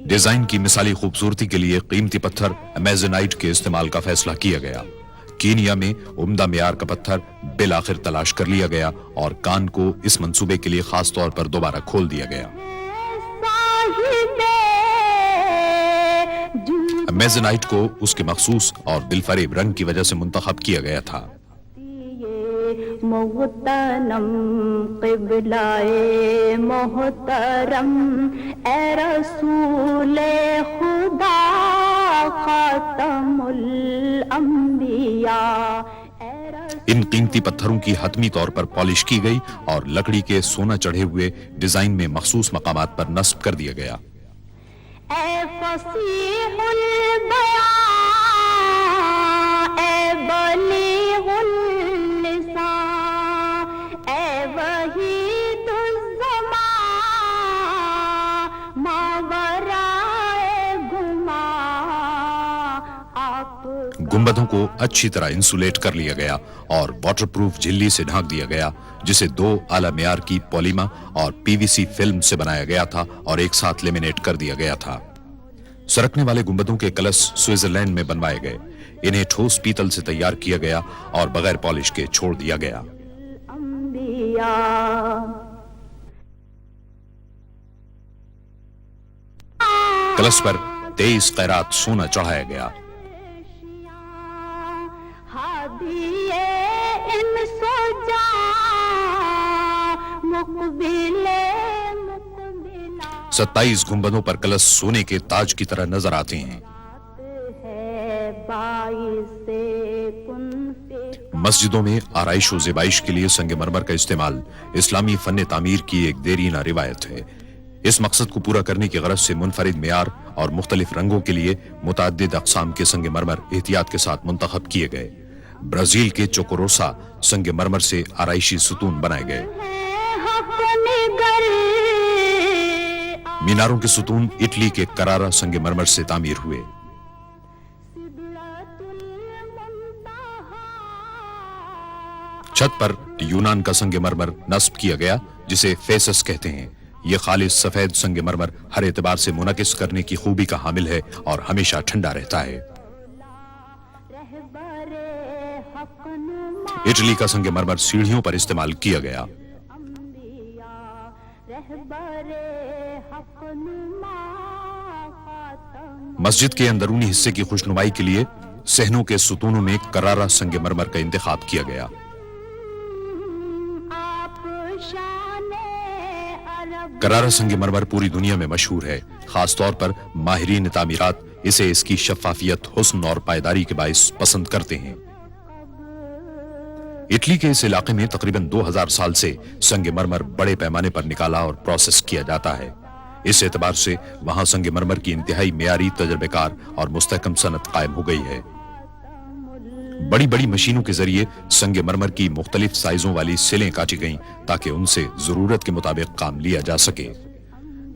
डिजाइन की मिसाली खूबसूरती के लिए कीमती पत्थर अमेज़ोनाइट के इस्तेमाल का फैसला किया गया। कीनिया में उम्दा मेयार का पत्थर बिल आखिर तलाश कर लिया गया और कान को इस मंसूबे के लिए खास तौर पर दोबारा खोल दिया गया। अमेज़ोनाइट को उसके मखसूस और दिलफरेब रंग की वजह से मुंतखब किया गया था। मोहतरम क़िबलाए मोहतरम, ए रसूले खुदा खातमुल अंबिया। इन कीमती पत्थरों की हतमी तौर पर पॉलिश की गई और लकड़ी के सोना चढ़े हुए डिजाइन में मखसूस मकामात पर नस्ब कर दिया गया। ए फसीहुल बयां, ए बलीगुल लिसान, ए वहीदुज़ ज़मान, मावराए गुमा। गुंबदों को अच्छी तरह इंसुलेट कर लिया गया और वाटरप्रूफ झिल्ली से ढक दिया गया, जिसे 2 आला मेयार की पॉलीमा और पीवीसी फिल्म से बनाया गया था और एक साथ लेमिनेट कर दिया गया था। सरकने वाले गुंबदों के कलश स्विट्जरलैंड में बनवाए गए। इन्हें ठोस पीतल से तैयार किया गया और बगैर पॉलिश के छोड़ दिया गया। कलश पर 23 कैरात सोना चढ़ाया गया। 27 गुंबदों पर कलश सोने के ताज की तरह नजर आते हैं। है बाइसे कुन से मस्जिदों में आराइश और ज़ेबाइश के लिए संगमरमर का इस्तेमाल इस्लामी फन तामीर की एक देरीना रिवायत है। इस मकसद को पूरा करने की गरज से मुनफरिद मेयार और मुख्तलिफ रंगों के लिए मुतअद्दिद अक़साम के संगमरमर एहतियात के साथ मुंतखब किए गए। ब्राजील के चोकोरोसा संगमरमर से आराइशी सुतून बनाए गए। मीनारों के सुतून इटली के करारा संगमरमर से तामीर हुए। छत पर यूनान का संगमरमर नस्ब किया गया, जिसे फेसस कहते हैं। यह खालिस सफेद संगमरमर हर एतबार से मुनकिस करने की खूबी का हामिल है और हमेशा ठंडा रहता है। इटली का संगमरमर सीढ़ियों पर इस्तेमाल किया गया। मस्जिद के अंदरूनी हिस्से की खुशनुमाई के लिए सहनों के सुतूनों में करारा संगमरमर का इंतखाब किया गया। करारा संगमरमर पूरी दुनिया में मशहूर है। खास तौर पर माहिरीन तामीरात इसे इसकी शफाफियत, हुस्न और पायदारी के बाइस पसंद करते हैं। इटली के इस इलाके में तकरीबन 2000 साल से संगमरमर बड़े पैमाने पर निकाला और प्रोसेस किया जाता है। इस एतबार से वहां संगमरमर की इंतहाई मेयारी, तजर्बेकार और मुस्तहकम सनत कायम हो गई है। बड़ी बड़ी मशीनों के जरिए संगमरमर की मुख्तलिफ साइजों वाली सिलें काटी गईं ताकि उनसे जरूरत के मुताबिक काम लिया जा सके।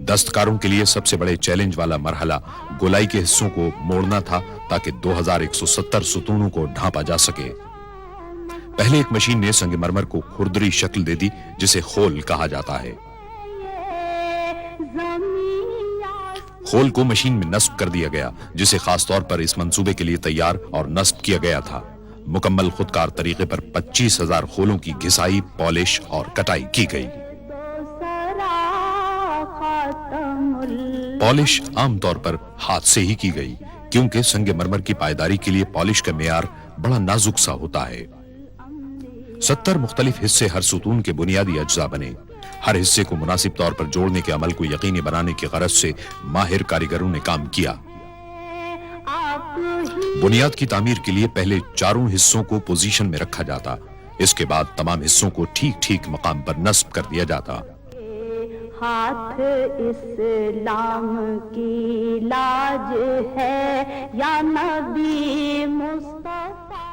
दस्तकारों के लिए सबसे बड़े चैलेंज वाला मरहला गोलाई के हिस्सों को मोड़ना था ताकि 2170 सुतूनों को ढांपा जा सके। पहले एक मशीन ने संगमरमर को खुरदरी शक्ल दे दी, जिसे खोल कहा जाता है। खोल को मशीन में नस्ब कर दिया गया, जिसे खास तौर पर इस मंसूबे के लिए तैयार और नस्ब किया गया था। मुकम्मल खुदकार तरीके पर 25,000 खोलों की घिसाई, पॉलिश और कटाई की गई। पॉलिश आमतौर पर हाथ से ही की गई, क्योंकि संगमरमर की पायदारी के लिए पॉलिश का मेयार बड़ा नाजुक सा होता है। 70 मुख्तलिफ हिस्से हर सुतून के बुनियादी अज्जा बने। हर हिस्से को मुनासिब तौर पर जोड़ने के अमल को यकीनी बनाने की गरज से माहिर कारीगरों ने काम किया। बुनियाद की तामीर के लिए पहले चारों हिस्सों को पोजीशन में रखा जाता। इसके बाद तमाम हिस्सों को ठीक ठीक मकाम पर नस्ब कर दिया जाता। हाथ इस्लाम की लाज है या नबी मुस्तफा।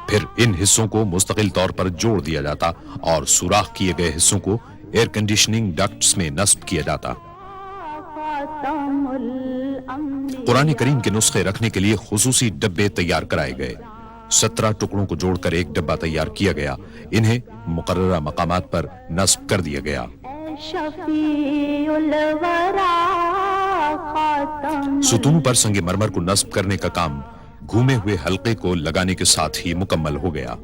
फिर इन हिस्सों को मुस्तकिल तौर पर जोड़ दिया जाता और सुराख किए गए हिस्सों को एयर कंडीशनिंग डक्ट्स में नस्ब किया जाता। कुरान करीम के नुस्खे रखने के लिए खुसूसी डब्बे तैयार कराए गए। 17 टुकड़ों को जोड़कर एक डब्बा तैयार किया गया। इन्हें मुकर्ररा मकामात पर नस्ब कर दिया गया। सुतून पर संगमरमर को नस्ब करने का काम घूमे हुए हल्के को लगाने के साथ ही मुकम्मल हो गया।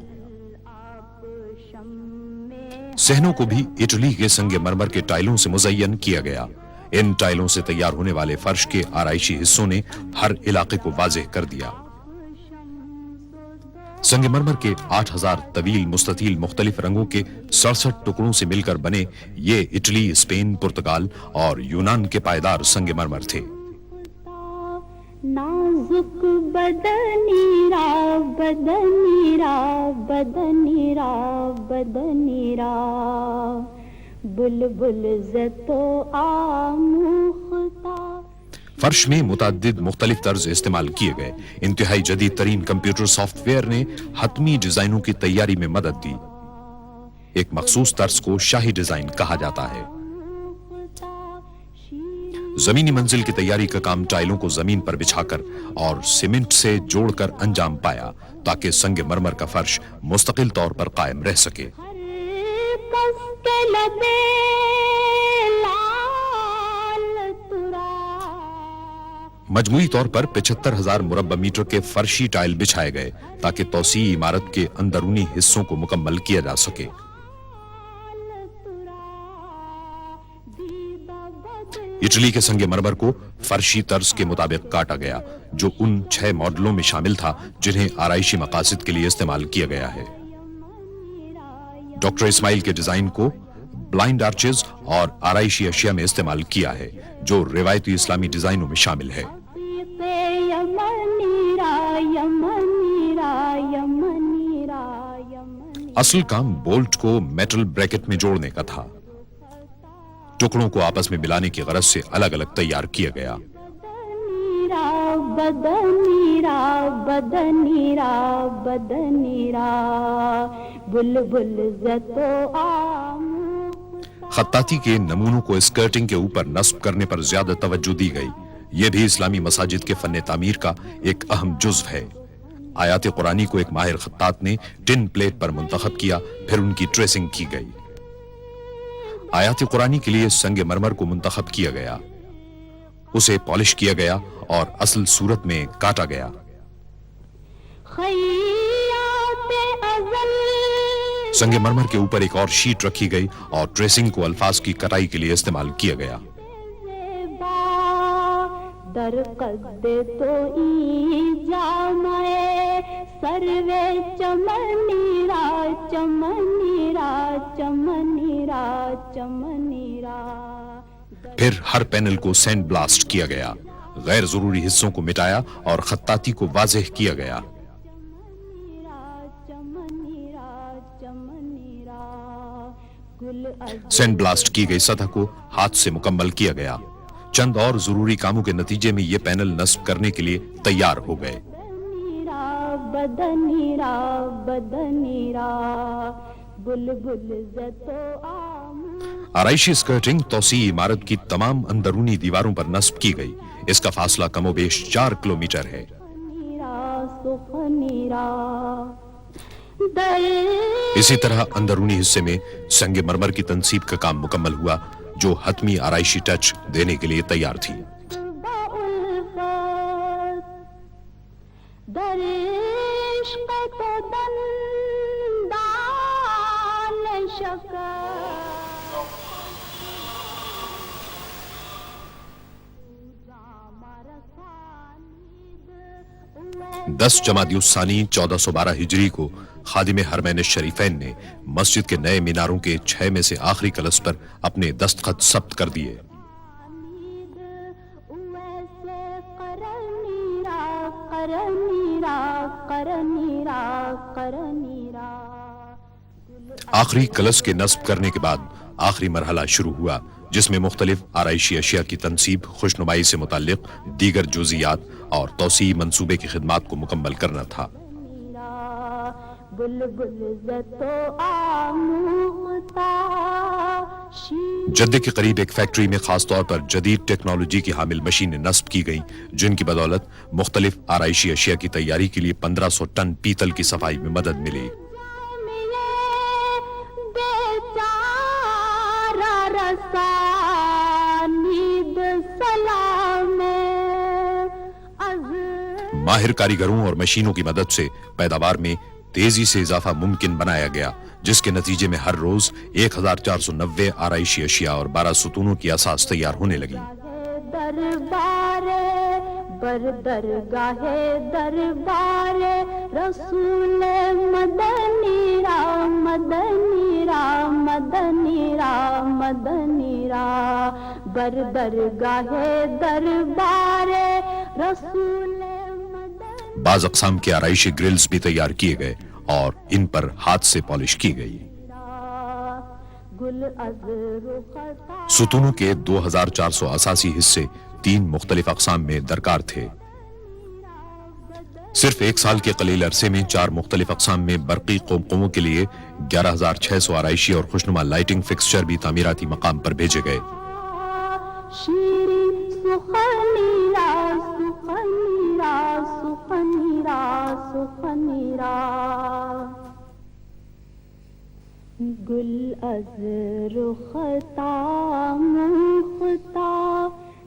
सहनों को भी इटली के संगमरमर के टाइलों से मुज़य्यन किया गया। इन टाइलों से तैयार होने वाले फर्श के आराइशी हिस्सों ने हर इलाके को वाज़ेह कर दिया। संगमरमर के 8000 तवील मुस्ततील मुख्तलिफ रंगों के 67 टुकड़ों से मिलकर बने ये इटली, स्पेन, पुर्तगाल और यूनान के पायदार संगमरमर थे। नाजुक बदनीरा बदनीरा बदनीरा बदनीरा बुलबुल ज़तो आमुख्ता। फर्श में मुतअद्दिद मुख्तलिफ तर्ज इस्तेमाल किए गए। इंतहाई जदीद तरीन कंप्यूटर सॉफ्टवेयर ने हतमी डिजाइनों की तैयारी में मदद दी। एक मखसूस तर्ज को शाही डिजाइन कहा जाता है। जमीनी मंजिल की तैयारी का काम टाइलों को जमीन पर बिछाकर और सीमेंट से जोड़कर अंजाम पाया, ताकि संगमरमर का फर्श मुस्तकिल तौर पर कायम रह सके। मजमूई तौर पर 75,000 मुरब्बा मीटर के फर्शी टाइल बिछाए गए, ताकि तौसी इमारत के अंदरूनी हिस्सों को मुकम्मल किया जा सके। इटली के संगमरमर को फर्शी तर्ज के मुताबिक काटा गया, जो उन 6 मॉडलों में शामिल था जिन्हें आराइशी मकासद के लिए इस्तेमाल किया गया है। डॉक्टर इस्माइल के डिजाइन को ब्लाइंड आर्चेज और आराइशी अशिया में इस्तेमाल किया है जो रिवायती इस्लामी डिजाइनों में शामिल है। असल काम बोल्ट को मेटल ब्रैकेट में जोड़ने का था। टुकड़ों को आपस में मिलाने की गरज से अलग अलग तैयार किया गया। बदनीरा बदनीरा बदनीरा बुलबुल जतो आम। खत्ताती के नमूनों को स्कर्टिंग के ऊपर नस्ब करने पर ज्यादा तवज्जो दी गई। यह भी इस्लामी मसाजिद के फन तामीर का एक अहम जुज्व है। आयात कुरानी को एक माहिर खत्तात ने टिन प्लेट पर मुंतखब किया, फिर उनकी ट्रेसिंग की गई। आयात कुरानी के लिए संगे मरमर को मुंतखब किया गया, उसे पॉलिश किया गया और असल सूरत में काटा गया। संगे मरमर के ऊपर एक और शीट रखी गई और ट्रेसिंग को अल्फाज की कटाई के लिए इस्तेमाल किया गया। सर्वे चमनीरा चमनीरा चमनीरा चमनीरा। फिर हर पैनल को सैंड ब्लास्ट किया गया, गैर जरूरी हिस्सों को मिटाया और खत्ताती को वाज़ेह किया गया। सैंड ब्लास्ट की गई सतह को हाथ से मुकम्मल किया गया। चंद और जरूरी कामों के नतीजे में ये पैनल नस्ब करने के लिए तैयार हो गए। बदनीरा बदनीरा बुलबुल जतो आम। आराइशी स्कर्टिंग तौसी इमारत की तमाम अंदरूनी दीवारों पर नस्ब की गई। इसका फासला कमोबेश 4 किलोमीटर है। इसी तरह अंदरूनी हिस्से में संगे मरमर की तनसीब का काम मुकम्मल हुआ जो हतमी आराइशी टच देने के लिए तैयार थी। दस जमादियुस्सानी 1412 हिजरी को खादिम हरमैन शरीफैन ने मस्जिद के नए मीनारों के 6 में से आखिरी कलश पर अपने दस्तखत सब्त कर दिए। आखिरी कलश के नस्ब करने के बाद आखिरी मरहला शुरू हुआ जिसमें मुख्तलिफ आराइशी अशिया की तनसीब, खुशनुमाई से मुताल्लिक दीगर जुजियात और तौसी मंसूबे की खिदमात को मुकम्मल करना था। जद्दे के करीब एक फैक्ट्री में खास तौर पर जदीद टेक्नोलॉजी की हामिल मशीनें नस्ब की गईं जिनकी बदौलत मुख्तलिफ आराइशी अशिया की तैयारी के लिए 1500 टन पीतल की सफाई में मदद मिली। माहिर कारीगरों और मशीनों की मदद से पैदावार में तेजी से इजाफा मुमकिन बनाया गया जिसके नतीजे में हर रोज 1490 आराइशी अशिया और 12 सुतूनों की असास तैयार होने लगी। दरगाहे दरबारे रसूल मदनीरा मदनीरा मदनीरा मदनीरा दरगाहे दरबारे रसूल। बाज अक़साम के आराइशी ग्रिल्स भी तैयार किए गए और इन पर हाथ से पॉलिश की गई। सुतूनों के 2400 असासी हिस्से 3 मुख्तलिफ अक़साम में दरकार थे। सिर्फ एक साल के कलील अरसे में 4 मुख्तलिफ अक़साम में बरक़ी क़ुमक़ुमों के लिए 11600 आराइशी और खुशनुमा लाइटिंग फिक्सचर भी तामीराती मकाम पर भेजे गए। गुल अज़ रुख़ता मुख़्ता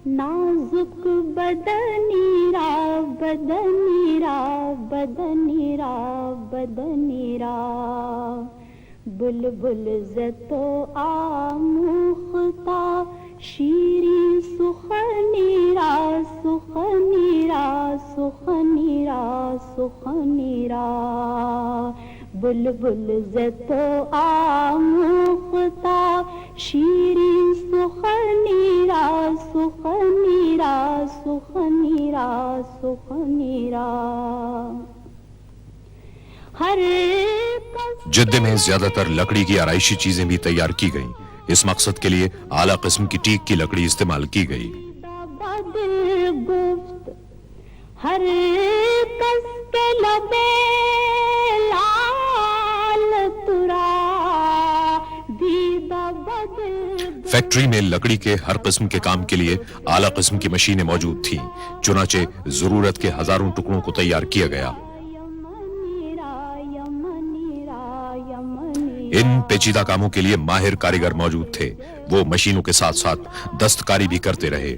नाजुक बदनीरा बदनीरा बदनीरा बदनीरा बुलबुल ज़तो आमुख़्ता शीरी सुख़नीरा सुख़नीरा सुख़नीरा सुख़नीरा बुलबुल ज़तो आमुख़्ता شیرین سخنی را سخنی را سخنی را سخنی را ہر جدے میں زیادہ تر لکڑی کی آرائشی چیزیں بھی تیار کی گئیں. اس مقصد کے لیے اعلیٰ قسم کی ٹیک کی لکڑی استعمال کی گئی. بدل گفت ہر کس کے لبے لال ترا دیدہ بدل. فیکٹری میں لکڑی کے ہر قسم کے کام کے لیے اعلیٰ قسم کی مشینیں موجود تھیں. چنانچہ ضرورت کے ہزاروں ٹکڑوں کو تیار کیا گیا. ان پیچیدہ کاموں کے لیے ماہر کاریگر موجود تھے. وہ مشینوں کے ساتھ ساتھ دستکاری بھی کرتے رہے.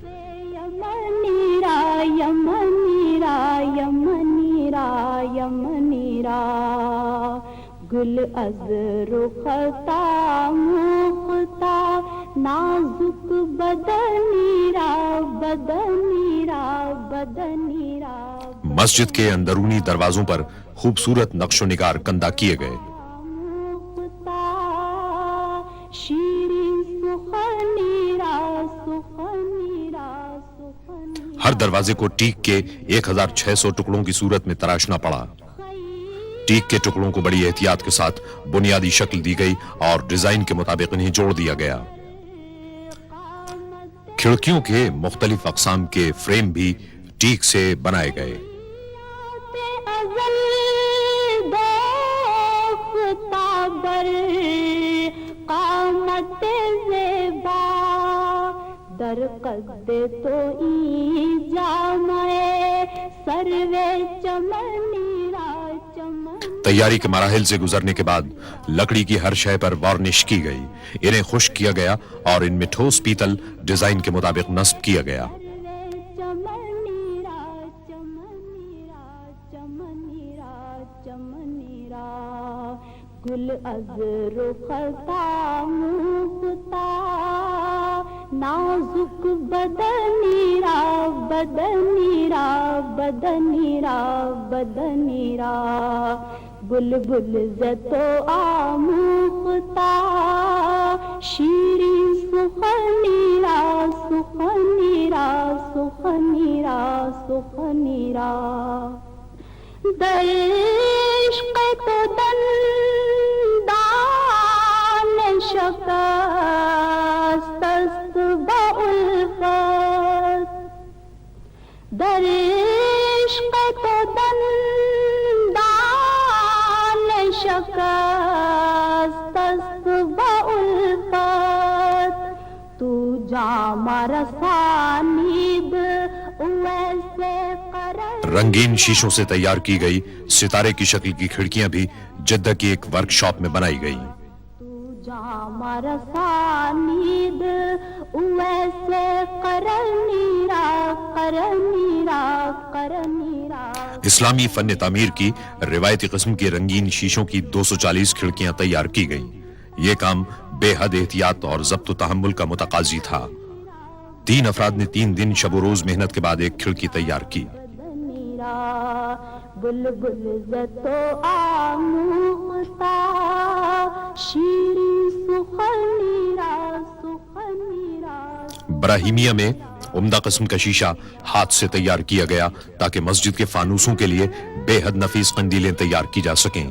یمنی را یمنی را یمنی را یمنی را گل از رختا مختا نازک بدنی را بدنی را بدنی را. مسجد کے اندرونی دروازوں پر خوبصورت نقش و نگار کندہ کیے گئے. ہر دروازے کو ٹیک کے 1600 ٹکڑوں کی صورت میں تراشنا پڑا. ٹیک کے ٹکڑوں کو بڑی احتیاط کے ساتھ بنیادی شکل دی گئی اور ڈیزائن کے مطابق انہیں جوڑ دیا گیا. کھڑکیوں کے مختلف اقسام کے فریم بھی ٹیک سے بنائے گئے. در قد تو ای جامعے سروے چمنی را چمن. تیاری کے مراحل سے گزرنے کے بعد لکڑی کی ہر شے پر وارنش کی گئی. انہیں خشک کیا گیا اور ان میں ٹھوس پیتل ڈیزائن کے مطابق نصب کیا گیا. چمنی را چمنی را چمنی را چمنی را گل از رختا مختا نازک بدنی را بدنی را بدنی را بدنی را بلبل زتو آموختا شیرین سخنی را سخنی را سخنی را سخنی را در عشق تو دندان شکست است با الفت در عشق تو دندان شکست است با الفت تو جام رسانید ویسے قرار. رنگین شیشوں سے تیار کی گئی ستارے کی شکل کی کھڑکیاں بھی جدہ کی ایک ورک شاپ میں بنائی گئی. جام رسانید ویسے قرنی را قرنی را قرنی را. اسلامی فن تعمیر کی روایتی قسم کے رنگین شیشوں کی 240 کھڑکیاں تیار کی گئیں. یہ کام بے حد احتیاط اور ضبط و تحمل کا متقاضی تھا. 3 افراد نے 3 دن شب و روز محنت کے بعد ایک کھڑکی تیار کی. بلبل زتو آموختا شیرین سخنی را سخنی را. براہیمیہ میں عمدہ قسم کا شیشہ ہاتھ سے تیار کیا گیا تاکہ مسجد کے فانوسوں کے لیے بے حد نفیس قندیلیں تیار کی جا سکیں.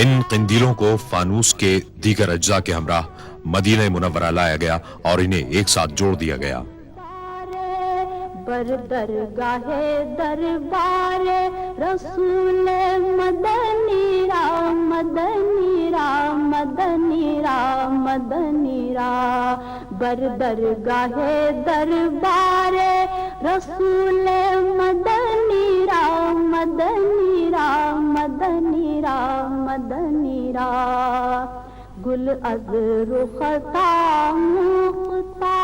ان قندیلوں کو فانوس کے دیگر اجزاء کے ہمراہ مدینہ منورہ لایا گیا اور انہیں ایک ساتھ جوڑ دیا گیا. بر درگاہ دربار رسول مدنی را مدنی را مدنی را مدنی را بر درگاہ دربار رسول مدنی را مدنی را مدنی را مدنی را گل از رختا مختا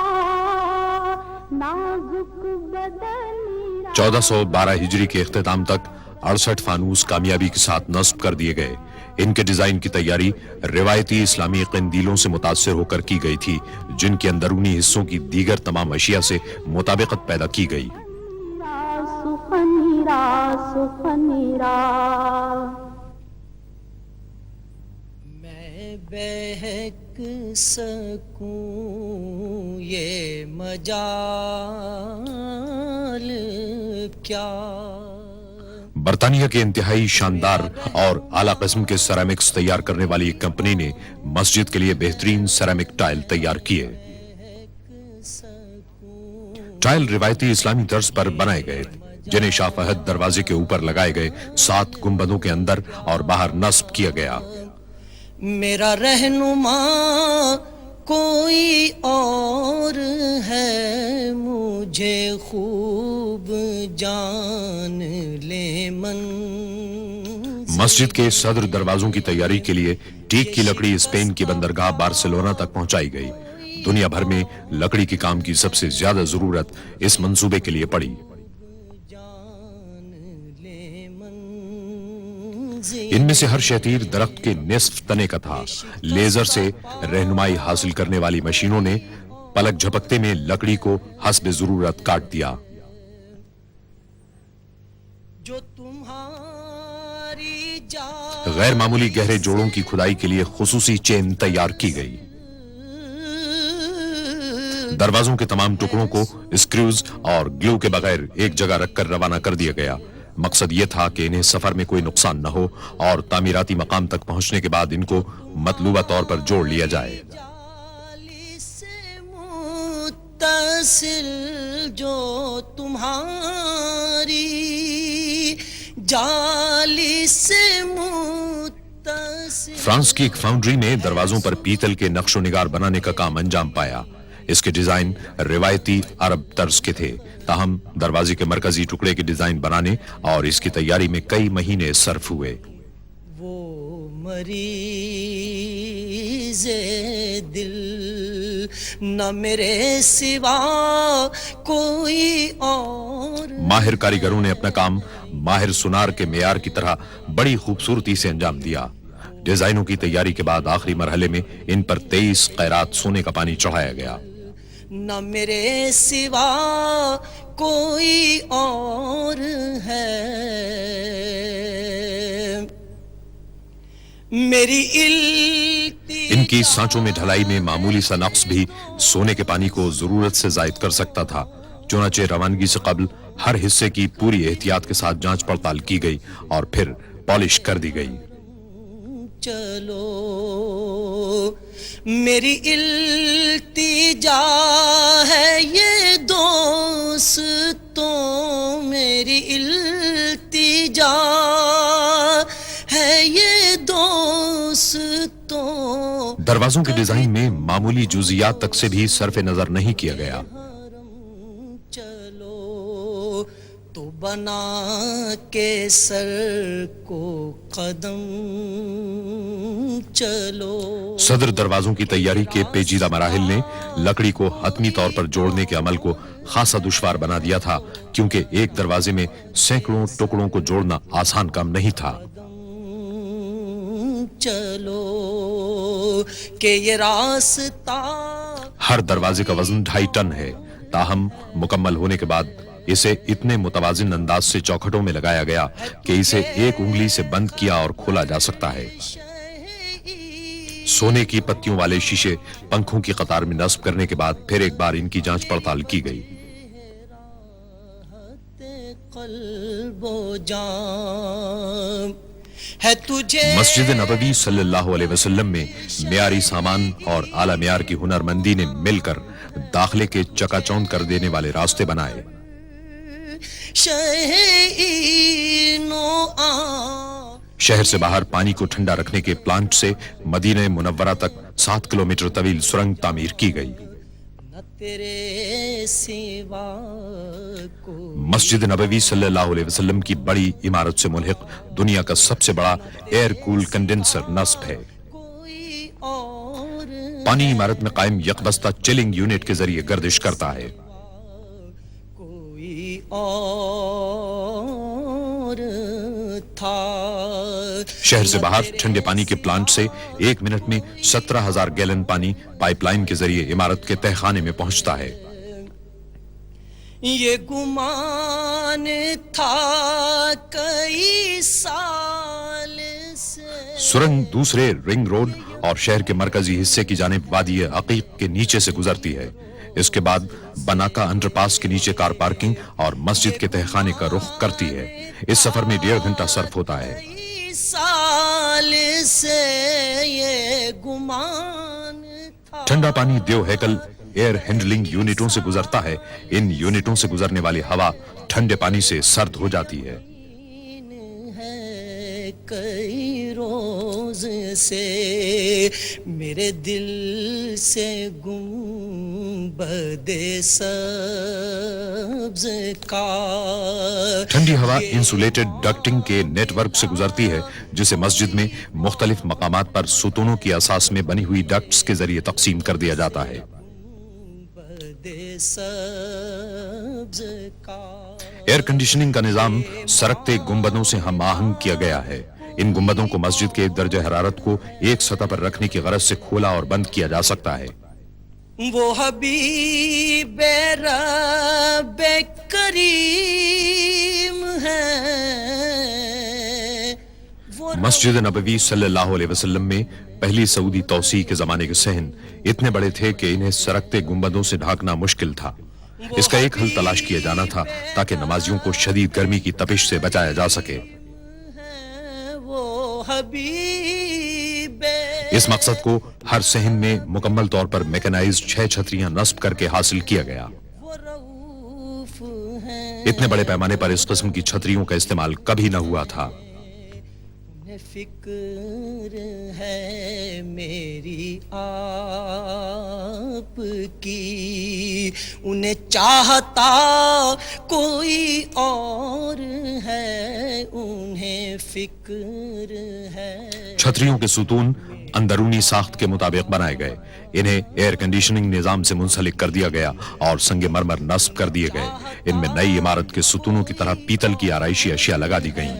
نازک بدنی را. 1412 ہجری کے اختتام تک 68 फानूस कामयाबी के साथ नस्ब कर दिए गए। इनके डिजाइन की तैयारी रिवायती इस्लामी कंदीलों से मुतासिर होकर की गई थी, जिनके अंदरूनी हिस्सों की दीगर तमाम अशिया से मुताबिकत पैदा की गई। सुखनीरा सुखनीरा मैं बहक सकूं ये मजाल क्या। बर्तानिया के इंतहाई शानदार और आला किस्म के सेरामिक्स तैयार करने वाली एक कंपनी ने मस्जिद के लिए बेहतरीन सेरामिक टाइल तैयार किए। टाइल रिवायती इस्लामी तर्ज पर बनाए गए, जिन्हें शाह फहद दरवाजे के ऊपर लगाए गए 7 गुंबदों के अंदर और बाहर नस्ब किया गया। मेरा रहनुमा कोई और है, मुझे खूब जान ले मन। मस्जिद के सदर दरवाजों की तैयारी के लिए टीक की लकड़ी स्पेन की बंदरगाह बार्सिलोना तक पहुंचाई गई। दुनिया भर में लकड़ी के काम की सबसे ज्यादा जरूरत इस मंसूबे के लिए पड़ी। इनमें से हर शतीर दरख्त के निस्फ तने का था। लेजर से रहनुमाई हासिल करने वाली मशीनों ने पलक झपकते में लकड़ी को हस्बे जरूरत काट दिया। जो तुम्हारी गैर मामूली गहरे जोड़ों की खुदाई के लिए खुसूसी चेन तैयार की गई। दरवाजों के तमाम टुकड़ों को स्क्रूज और ग्लू के बगैर एक जगह रखकर रवाना कर दिया गया। मकसद यह था कि इन्हें सफर में कोई नुकसान न हो और तामीराती मकाम तक पहुंचने के बाद इनको मतलूबा तौर पर जोड़ लिया जाए। जो तुम्हारी जाली से मुत्तसिल। फ्रांस की एक फाउंड्री ने दरवाजों पर पीतल के नक्शो निगार बनाने का काम अंजाम पाया। इसके डिजाइन रिवायती अरब तर्ज के थे, ताहम दरवाजे के मरकजी टुकड़े के डिजाइन बनाने और इसकी तैयारी में कई महीने सर्फ हुए। वो मरीज़ दिल न मेरे सिवा कोई और। माहिर कारीगरों ने अपना काम माहिर सुनार के मेयार की तरह बड़ी खूबसूरती से अंजाम दिया। डिजाइनों की तैयारी के बाद आखिरी मरहले में इन पर 23 कैरात सोने का पानी चढ़ाया गया। न मेरे सिवा कोई और है, मेरी इनकी सांचों में ढलाई में मामूली सा नक्स भी सोने के पानी को जरूरत से जायद कर सकता था। चुनाचे रवानगी से कबल हर हिस्से की पूरी एहतियात के साथ जांच पड़ताल की गई और फिर पॉलिश कर दी गई। चलो मेरी इल्तिजा है ये दोस्तों, मेरी इल्तिजा है ये दोस्तों। दरवाजों के डिजाइन में मामूली जुजियात तक से भी सरफे नजर नहीं किया गया। चलो तो बना के सर को कदम चलो। सदर दरवाजों की तैयारी के पेचीदा मराहिल ने लकड़ी को हतमी तौर पर जोड़ने के अमल को खासा दुश्वार बना दिया था, क्योंकि एक दरवाजे में सैकड़ों टुकड़ों को जोड़ना आसान काम नहीं था। चलो कि ये रास्ता। हर दरवाजे का वजन 2.5 टन है, ताहम मुकम्मल होने के बाद इसे इतने मुतवाजिन अंदाज से चौखटों में लगाया गया कि इसे एक उंगली से बंद किया और खोला जा सकता है। सोने की पत्तियों वाले शीशे पंखों की कतार में नस्ब करने के बाद फिर एक बार इनकी जांच पड़ताल की गई। है तुझे मस्जिद नबवी सल्लल्लाहु अलैहि वसल्लम में मियारी सामान और आला मियार की हुनरमंदी ने मिलकर दाखिले के चकाचौंध कर देने वाले रास्ते बनाए। शहर से बाहर पानी को ठंडा रखने के प्लांट से मदीने मुनव्वरा तक 7 किलोमीटर तवील सुरंग तामीर की गई। तेरे सिवा को मस्जिद नबवी सल्लल्लाहु अलैहि वसल्लम की बड़ी इमारत से मुल्हिक दुनिया का सबसे बड़ा एयर कूल कंडेंसर नस्ब है। पानी इमारत में कायम यकबस्ता चिलिंग यूनिट के जरिए गर्दिश करता है। कोई और था। शहर से बाहर ठंडे पानी के प्लांट से 1 मिनट में 17,000 गैलन पानी पाइपलाइन के जरिए इमारत के तहखाने में पहुंचता है। ये गुमान था कई साल से। सुरंग दूसरे रिंग रोड और शहर के मरकजी हिस्से की जानिब वादी अकीक के नीचे से गुजरती है। इसके बाद बनाका अंडरपास के नीचे कार पार्किंग और मस्जिद के तहखाने का रुख करती है। इस सफर में 1.5 घंटा सर्फ होता है। साल से ये गुमान था। ठंडा पानी देव हैकल एयर हैंडलिंग यूनिटों से गुजरता है। इन यूनिटों से गुजरने वाली हवा ठंडे पानी से सर्द हो जाती है। कई रोज से मेरे दिल से गुंबदे सब्ज का। ठंडी हवा इंसुलेटेड डक्टिंग के नेटवर्क से गुजरती है, जिसे मस्जिद में मुख्तलिफ मकामात पर सुतूनों की असास में बनी हुई डक्ट्स के जरिए तकसीम कर दिया जाता है। एयर कंडीशनिंग का निजाम सरकते गुंबदों से हम आहंग किया गया है। इन गुंबदों को मस्जिद के दर्जे हरारत को एक सतह पर रखने की गरज से खोला और बंद किया जा सकता है। वो हबीब रब करीम है। मस्जिद नबवी सल्लल्लाहु अलैहि वसल्लम में पहली सऊदी तौसी के जमाने के सहन इतने बड़े थे कि इन्हें सरकते गुंबदों से ढांकना मुश्किल था। इसका एक हल तलाश किया जाना था ताकि नमाजियों को शदीद गर्मी की तपिश से बचाया जा सके। इस मकसद को हर सहन में मुकम्मल तौर पर मैकेनाइज्ड 6 छतरियां नस्ब करके हासिल किया गया। इतने बड़े पैमाने पर इस किस्म की छतरियों का इस्तेमाल कभी न हुआ था। फिक्र है मेरी आप की, उन्हें चाहता कोई और है, उन्हें फिक्र है। छतरियों के सुतून अंदरूनी साख्त के मुताबिक बनाए गए। इन्हें एयर कंडीशनिंग निजाम से मुंसलिक कर दिया गया और संगे मरमर नस्ब कर दिए गए। इनमें नई इमारत के सुतूनों की तरह पीतल की आराइशी अशिया लगा दी गई।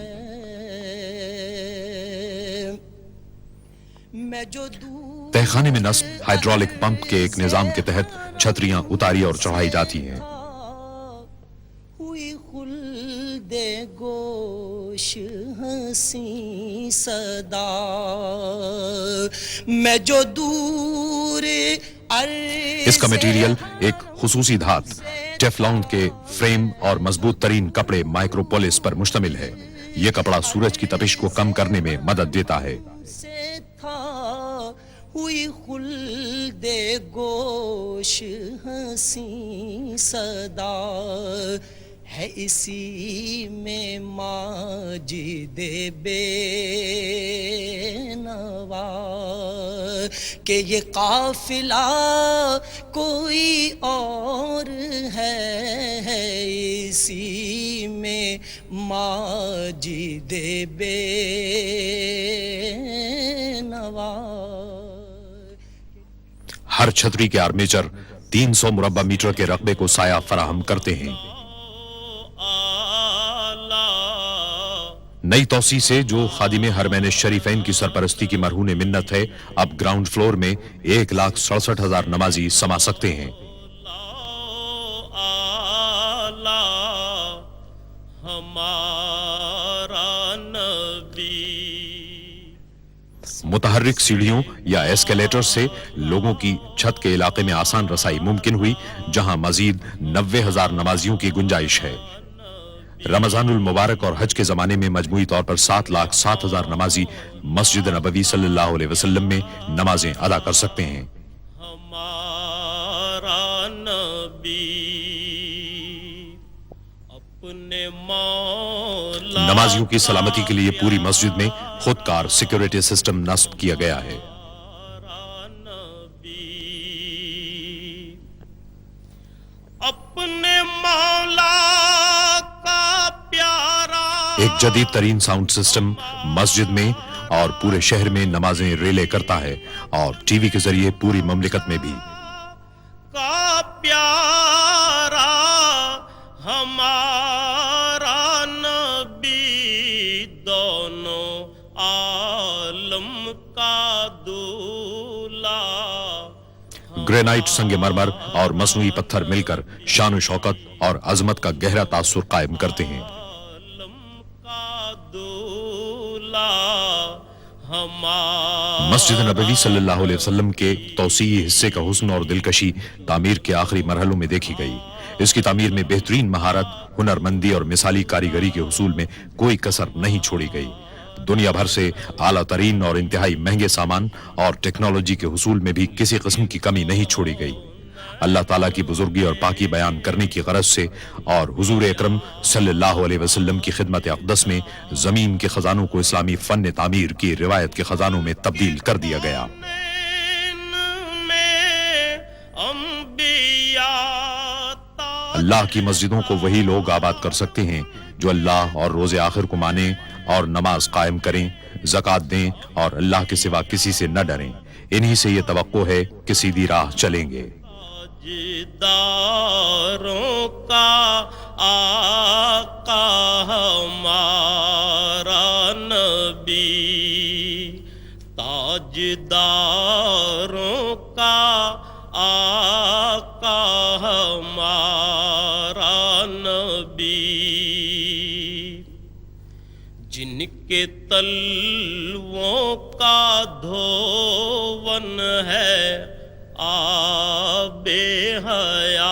तहखाने में नस्ब हाइड्रोलिक पंप के एक निजाम के तहत छतरियां उतारी और चढ़ाई जाती हैं। हुई खुल्दे गोश हंसी सदा, मैं जो दूर इसका मटेरियल एक खुसूसी धात टेफलॉन के फ्रेम और मजबूत तरीन कपड़े माइक्रोपोलिस पर मुश्तमिल है। यह कपड़ा सूरज की तपिश को कम करने में मदद देता है। हुई खुल्दे गोश हंसी सदा, है इसी में माजिदे बेनवा, कि ये काफिला कोई और है इसी में माजिदे बेनवा। हर छतरी के आर्मेचर 300 मुरब्बा मीटर के रकबे को साया फराहम करते हैं। नई तौसी से जो खादिम हरमैन शरीफैन की सरपरस्ती की मरहून मिन्नत है, अब ग्राउंड फ्लोर में 1,67,000 नमाजी समा सकते हैं। मुतहर्रिक सीढ़ियों या एस्केलेटर से लोगों की छत के इलाके में आसान रसाई मुमकिन हुई, जहां मजीद 90,000 नमाजियों की गुंजाइश है। रमजानुल मुबारक और हज के जमाने में मजमूई तौर पर 7,07,000 नमाजी मस्जिद नबवी सल्लल्लाहु अलैहि वसल्लम में नमाजें अदा कर सकते हैं। हमारा नबी अपने मौला नमाजियों की सलामती के लिए पूरी मस्जिद में खुदकार सिक्योरिटी सिस्टम नस्ब किया गया है। अपने मौला का प्यारा एक जदीद तरीन साउंड सिस्टम मस्जिद में और पूरे शहर में नमाजें रिले करता है और टीवी के जरिए पूरी ममलिकत में भी। का प्यारा हमारा नबी दो عالم کا دولا گرینائٹ، سنگ مرمر اور مصنوعی پتھر مل کر شان و شوکت اور عظمت کا گہرا تاثر قائم کرتے ہیں۔ عالم کا دولا ہمارا مسجد نبوی صلی اللہ علیہ وسلم کے توسیعی حصے کا حسن اور دلکشی تعمیر کے آخری مرحلوں میں دیکھی گئی۔ اس کی تعمیر میں بہترین مہارت، ہنرمندی اور مثالی کاریگری کے حصول میں کوئی کسر نہیں چھوڑی گئی۔ دنیا بھر سے اعلیٰ ترین اور انتہائی مہنگے سامان اور ٹیکنالوجی کے حصول میں بھی کسی قسم کی کمی نہیں چھوڑی گئی۔ اللہ تعالیٰ کی بزرگی اور پاکی بیان کرنے کی غرض سے اور حضور اکرم صلی اللہ علیہ وسلم کی خدمت اقدس میں زمین کے خزانوں کو اسلامی فن تعمیر کی روایت کے خزانوں میں تبدیل کر دیا گیا۔ اللہ کی مسجدوں کو وہی لوگ آباد کر سکتے ہیں جو اللہ اور روز آخر کو مانیں اور نماز قائم کریں، زکوٰۃ دیں اور اللہ کے سوا کسی سے نہ ڈریں۔ انہی سے یہ توقع ہے کہ سیدھی راہ چلیں گے۔ تاجداروں کا آقا ہمارا نبی، تاجداروں کا آقا ہمارا نبی، جن کے تلووں کا دھون ہے آب حیات